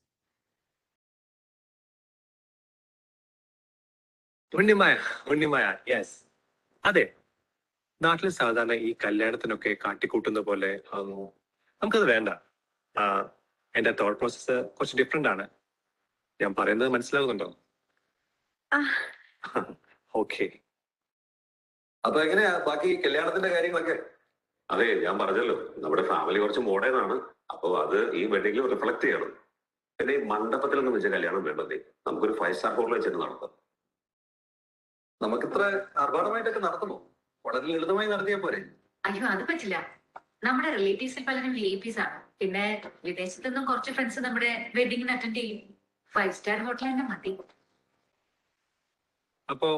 Unnimaya yes, അതെ. നാട്ടിൽ സാധാരണ ഈ കല്യാണത്തിനൊക്കെ കാട്ടിക്കൂട്ടുന്ന പോലെ നമുക്കത് വേണ്ട. എന്റെ തോട്ട് പ്രോസസ് കുറച്ച് ഡിഫറെന്റ് ആണ്. ഞാൻ പറയുന്നത് മനസ്സിലാകുന്നുണ്ടോ? ഓക്കെ. അപ്പൊ എങ്ങനെയാ ബാക്കി കല്യാണത്തിന്റെ കാര്യങ്ങളൊക്കെ? അതെ, ഞാൻ പറഞ്ഞല്ലോ നമ്മുടെ ഫാമിലി കുറച്ച് മോഡേൺ ആണ്. അപ്പൊ അത് ഈ വെഡിങ്ങിൽ റിഫ്ലക്ട് ചെയ്യണം. പിന്നെ ഈ മണ്ഡപത്തിലൊന്നും വെച്ച കല്യാണം വേണ്ടതേ, നമുക്കൊരു 5 സ്റ്റാർ ഹോട്ടൽ വെച്ചിട്ട് നടത്താം. നമുക്കിത്ര ആർഭാടമായിട്ടൊക്കെ നടത്തണോ? വളരെ ലളിതമായി നടത്തിയാൽ പോരെ? അയ്യോ, അത് പറ്റില്ല. നമ്മുടെ റിലേറ്റീവ്സിൽ പലരും VIPs ആണ്. പിന്നെ വിദേശത്തു നിന്നും കുറച്ച് ഫ്രണ്ട്സ് നമ്മുടെ വെഡിങ്ങിന് അറ്റൻഡ് ചെയ്യും. 5 സ്റ്റാർ ഹോട്ടൽ തന്നെ മതി. അപ്പോ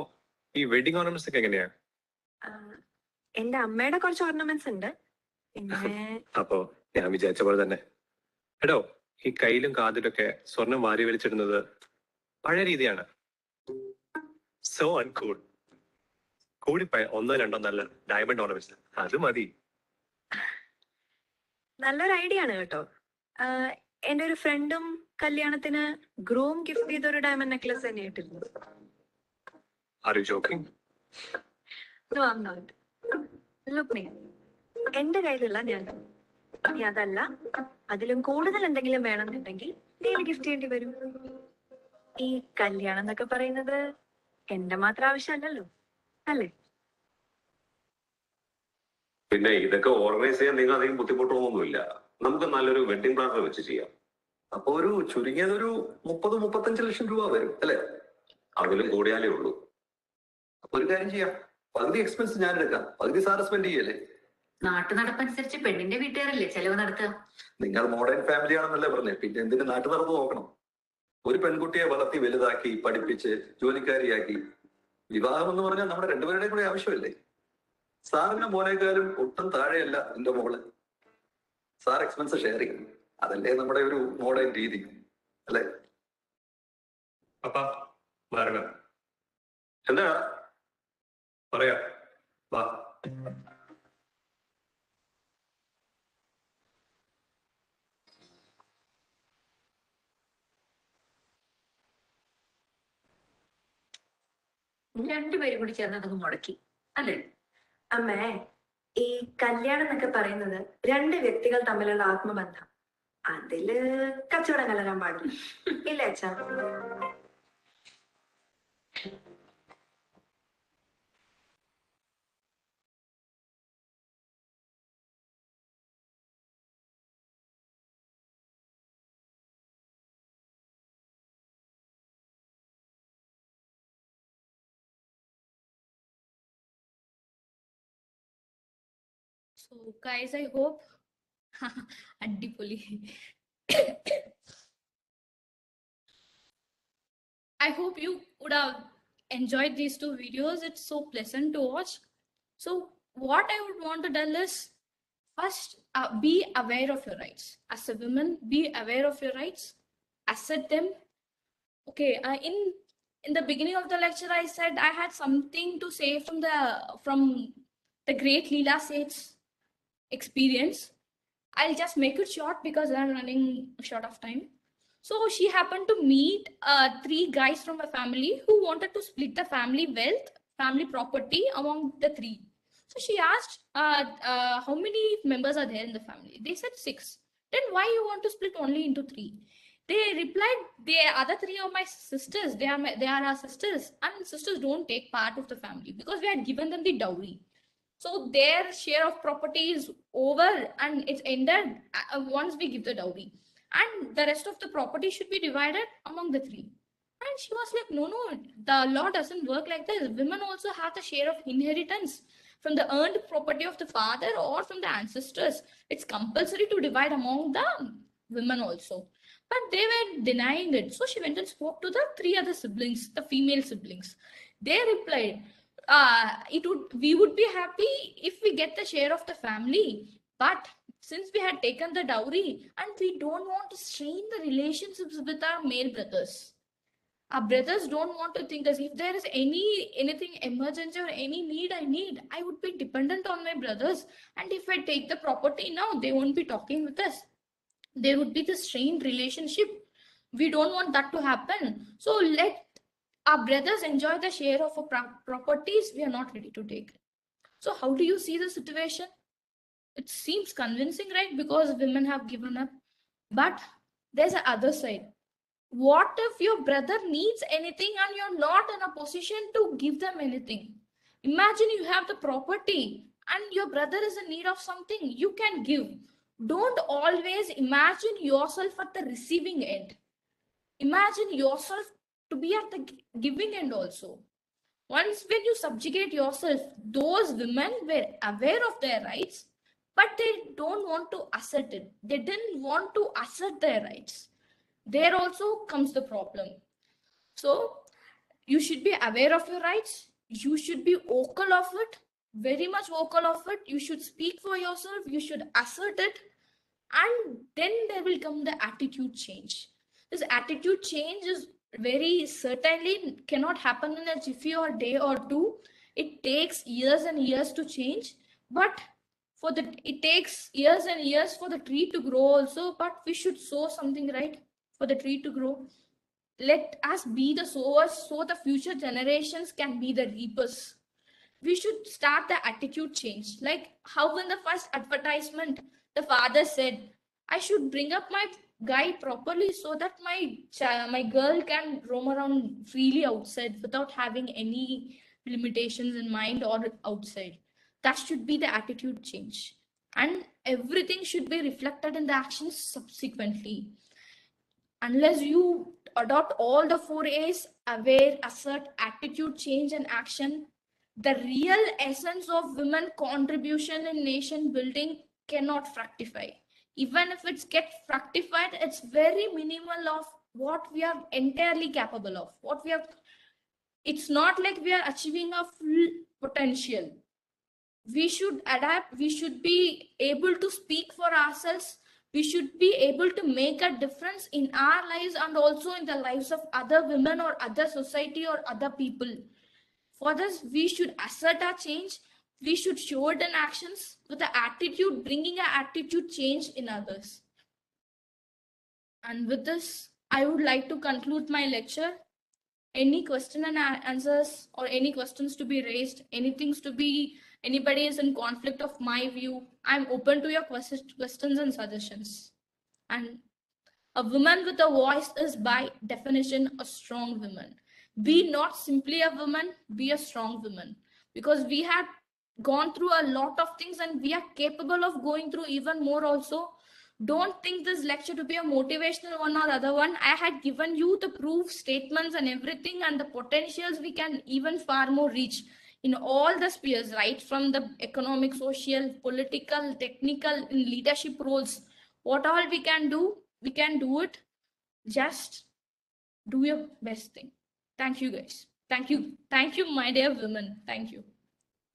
ഈ വെഡിങ് ഓർണമെന്റ്സ് ഒക്കെ എങ്ങനെയാ? എന്റെ അമ്മയുടെ കുറച്ച് ഓർണമെന്റ്സ് ഉണ്ട്. പിന്നെ അപ്പോ ഞാൻ വിചാരിച്ച പോലെ തന്നെ. എടോ, ഈ കയ്യിലും കാതിലൊക്കെ സ്വർണം വാരി വലിച്ചിടുന്നത് പഴയ രീതിയാണ്. സോ അൺകൂൾ. കൂടിപ്പോയ 1-2 നല്ല ഡയമണ്ട് ഓർണമെന്റ്സ് അത് മതി. നല്ലൊരു ഐഡിയ ആണ് കേട്ടോ. എന്റെ ഒരു ഫ്രണ്ടും കല്യാണത്തിന് ഗ്രൂം ഗിഫ്റ്റ് ചെയ്ത ഒരു ഡയമണ്ട് നെക്ലസ് തന്നെ ഇട്ടിരുന്നു. Are you joking? No, I'm not. Look me. എന്റെ കയ്യിലുള്ള ഞാൻ ഇനി അതല്ല അതിലും കൂടുതൽ എന്തെങ്കിലും വേണമെന്നുണ്ടെങ്കിൽ നീ ഗിഫ്റ്റ് ചെയ്യേണ്ടി വരും. ഈ കല്യാണം എന്നൊക്കെ പറയുന്നത് എന്റെ മാത്രം ആവശ്യമല്ലല്ലോ, അല്ലേ? പിന്നെ ഇതൊക്കെ ഓർഗനൈസ് ചെയ്യാൻ നിങ്ങൾ അധികം ബുദ്ധിമുട്ടൊന്നുമില്ല. നമുക്ക് നല്ലൊരു വെഡിങ് പ്ലാനർ വെച്ച് ചെയ്യാം. അപ്പൊ ഒരു ചുരുങ്ങിയത് ഒരു 30-35 ലക്ഷം രൂപ വരും അല്ലെ? അതിലും കൂടിയാലേ ഉള്ളൂ. അപ്പൊ ഒരു കാര്യം ചെയ്യാം, പകുതി എക്സ്പെൻസ് ഞാൻ എടുക്കാം, പകുതി സാറ് സ്പെൻഡ് ചെയ്യല്ലേ? നാട്ടു നടപ്പനുസരിച്ച് പെണ്ണിന്റെ വീട്ടുകാരല്ലേ ചെലവ് നടത്തുക. നിങ്ങൾ മോഡേൺ ഫാമിലി ആണെന്നല്ലേ പറഞ്ഞേ, പിന്നെ എന്തിന് നാട്ടു നടപ്പ് നോക്കണം? ഒരു പെൺകുട്ടിയെ വളർത്തി വലുതാക്കി പഠിപ്പിച്ച് ജോലിക്കാരിയാക്കി വിവാഹം എന്ന് പറഞ്ഞാൽ നമ്മുടെ രണ്ടുപേരുടെയും കൂടെ ആവശ്യമല്ലേ? സാറിന്റെ മോനേക്കാളും ഒട്ടും താഴെയല്ല എന്റെ മോള്. സാർ എക്സ്പെൻസ് ഷെയർ ചെയ്യും, അതല്ലേ നമ്മുടെ ഒരു മോഡേൺ രീതി അല്ലേ? പപ്പാ വരണം. എന്താ പറയാ വാ. രണ്ടുപേരും കൂടി ചേർന്ന് അതങ്ങ് മുടക്കി അല്ലേ? അമ്മേ, ഈ കല്യാണം എന്നൊക്കെ പറയുന്നത് രണ്ട് വ്യക്തികൾ തമ്മിലുള്ള ആത്മബന്ധം. അതില് കച്ചവടം കലരാൻ പാടില്ല, ഇല്ലേ അച്ഛാ? So guys, I hope Addipoli. I hope you would have enjoyed these two videos. It's so pleasant to watch. So what I would want to tell is, first, be aware of your rights. As a woman, be aware of your rights, assert them. Okay, in the beginning of the lecture, I said I had something to say from the great Leela Seth's experience. I'll just make it short because I'm running short of time. So she happened to meet 3 guys from a family who wanted to split the family wealth, family property among the 3. So she asked, how many members are there in the family? They said 6. Then why you want to split only into 3? They replied, the other 3 are my sisters. They are our sisters, and sisters don't take part of the family because we had given them the dowry. So their share of property is over and it's ended once we give the dowry. And the rest of the property should be divided among the 3. And she was like, no, the law doesn't work like this. Women also have the share of inheritance from the earned property of the father or from the ancestors. It's compulsory to divide among the women also. But they were denying it. So she went and spoke to the 3 other siblings, the female siblings. They replied, we would be happy if we get the share of the family, but since we had taken the dowry and we don't want to strain the relationships with our male brothers, our brothers don't want to think as if there is anything emergency or any need I would be dependent on my brothers, and if I take the property now, they won't be talking with us. There would be the strained relationship. We don't want that to happen. So let our brothers enjoy the share of our properties. We are not ready to take it. So how do you see the situation? It seems convincing, right? Because women have given up. But there's the other side. What if your brother needs anything and you're not in a position to give them anything? Imagine you have the property and your brother is in need of something you can give. Don't always imagine yourself at the receiving end. Imagine yourself to be at the giving end also. Once when you subjugate yourself, those women were aware of their rights, but they don't want to assert it. They didn't want to assert their rights. There also comes the problem. So you should be aware of your rights. You should be vocal of it, very much vocal of it. You should speak for yourself. You should assert it. And then there will come the attitude change. This attitude change is very certainly cannot happen in a jiffy or day or two. It takes years and years to change. But it takes years and years for the tree to grow also, but we should sow something, right, for the tree to grow. Let us be the sowers so the future generations can be the reapers. We should start the attitude change. Like how in the first advertisement, the father said, I should bring up my guy properly so that my girl can roam around freely outside without having any limitations in mind or outside. That should be the attitude change. And everything should be reflected in the actions subsequently. Unless you adopt all the 4 A's, aware, assert, attitude change, and action, the real essence of women contribution in nation building cannot fructify. Even if it's get fructified, it's very minimal of what we are entirely capable of. It's not like we are achieving a full potential. We should adapt. We should be able to speak for ourselves. We should be able to make a difference in our lives and also in the lives of other women or other society or other people. For this, we should assert our change. We should show it in actions with the attitude, bringing an attitude change in others. And with this, I would like to conclude my lecture. Any question and answers or any questions to be raised, anybody is in conflict of my view, I'm open to your questions and suggestions. And a woman with a voice is by definition a strong woman. Be not simply a woman, be a strong woman, because we had gone through a lot of things and we are capable of going through even more also. Don't think this lecture to be a motivational one or other one. I had given you the proof, statements and everything, and the potentials we can even far more reach in all the spheres, right from the economic, social, political, technical, in leadership roles. What all we can do it. Just do your best thing. Thank you, guys. Thank you, my dear women. Thank you.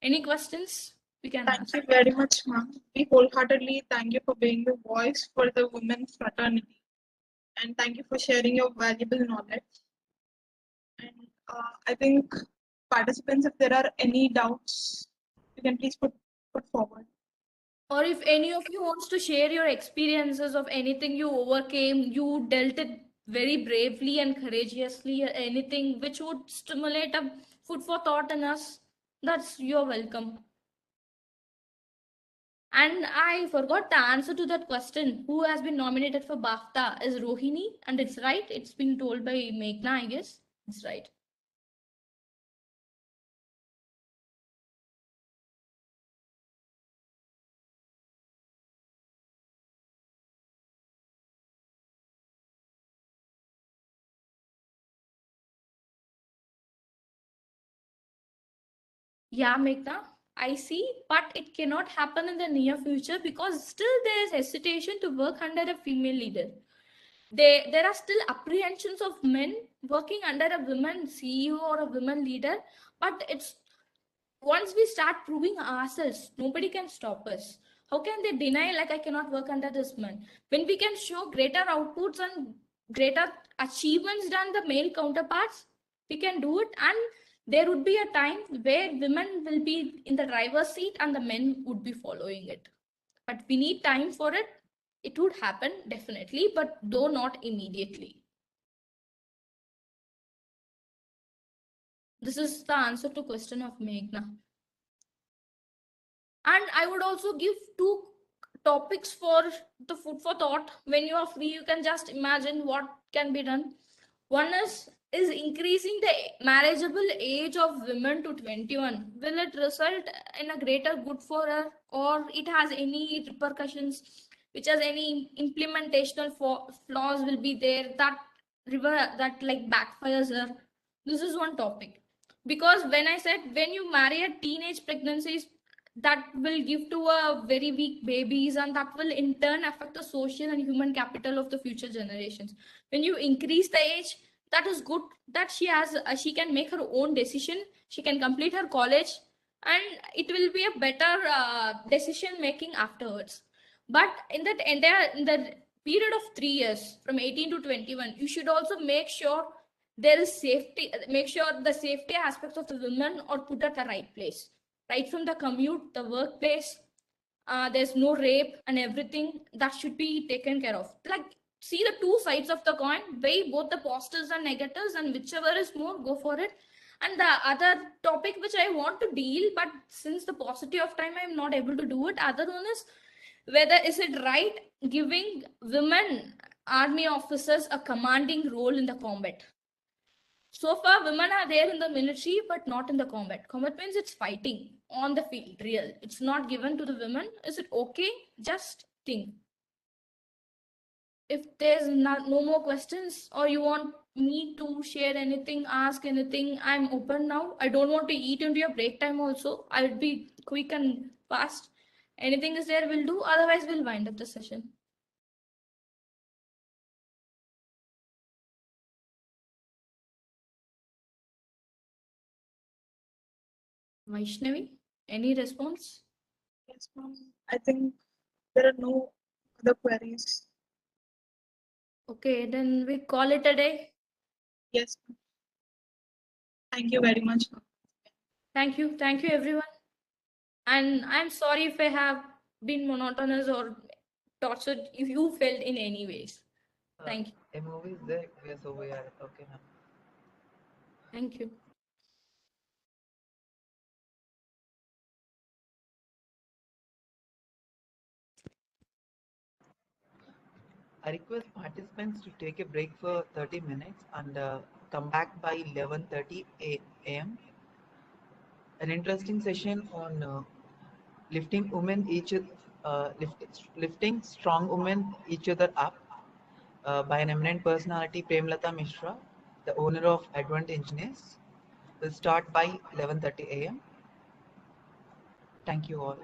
Any questions? We can Thank answer. you very much, ma'am. We wholeheartedly thank you for being the voice for the women's fraternity, and thank you for sharing your valuable knowledge. And I think participants, if there are any doubts, you can please put forward. Or if any of you wants to share your experiences of anything you overcame, you dealt it very bravely and courageously, anything which would stimulate a food for thought in us, you're welcome. And I forgot the answer to that question. Who has been nominated for BAFTA is Rohini, and it's right. It's been told by Meghna, I guess. It's right. Yeah, Meghna, I see, but it cannot happen in the near future because still there is hesitation to work under a female leader. There are still apprehensions of men working under a woman CEO or a woman leader, but it's once we start proving ourselves, nobody can stop us. How can they deny like I cannot work under this man? When we can show greater outputs and greater achievements than the male counterparts, we can do it. And there would be a time where women will be in the driver's seat and the men would be following it. But we need time for it. It would happen definitely, but though not immediately. This is the answer to question of Meghna. And I would also give 2 topics for the food for thought. When you are free, you can just imagine what can be done. One is increasing the marriageable age of women to 21. Will it result in a greater good for her, or it has any repercussions, which has any implementational flaws will be there that like backfires her? This is one topic. Because when I said when you marry a teenage pregnancies, that will give to a very weak babies, and that will in turn affect the social and human capital of the future generations. When you increase the age, that is good that she can make her own decision, she can complete her college, and it will be a better decision making afterwards. But in the period of 3 years from 18 to 21, you should also make sure there is safety, make sure the safety aspects of the women are put at the right place, right from the commute, the workplace, there's no rape and everything that should be taken care of. Like, see the two sides of the coin, weigh both the positives and negatives, and whichever is more, go for it. And the other topic which I want to deal, but since the paucity of time, I'm not able to do it. Other one is whether is it right giving women army officers a commanding role in the combat. So far, women are there in the military, but not in the combat. Combat means it's fighting on the field, real. It's not given to the women. Is it okay? Just think. If there's no more questions, or you want me to share anything, ask anything, I'm open now. I don't want to eat into your break time also. I will be quick and fast. Anything is there, we'll do. Otherwise, we'll wind up the session. Vaishnavi, any response? Yes, ma'am. I think there are no other queries. Okay, then we call it a day. Yes, ma'am. Thank you very much. Thank you everyone. And I'm sorry if I have been monotonous or tortured if you felt in any ways. Thank you. A movie is there, so we are okay, ma'am. Thank you. I request participants to take a break for 30 minutes and come back by 11:30 a.m. An interesting session on lifting women lifting strong women each other up by an eminent personality, Premlata Mishra, the owner of Advent Engineers. Will start by 11:30 a.m. Thank you all.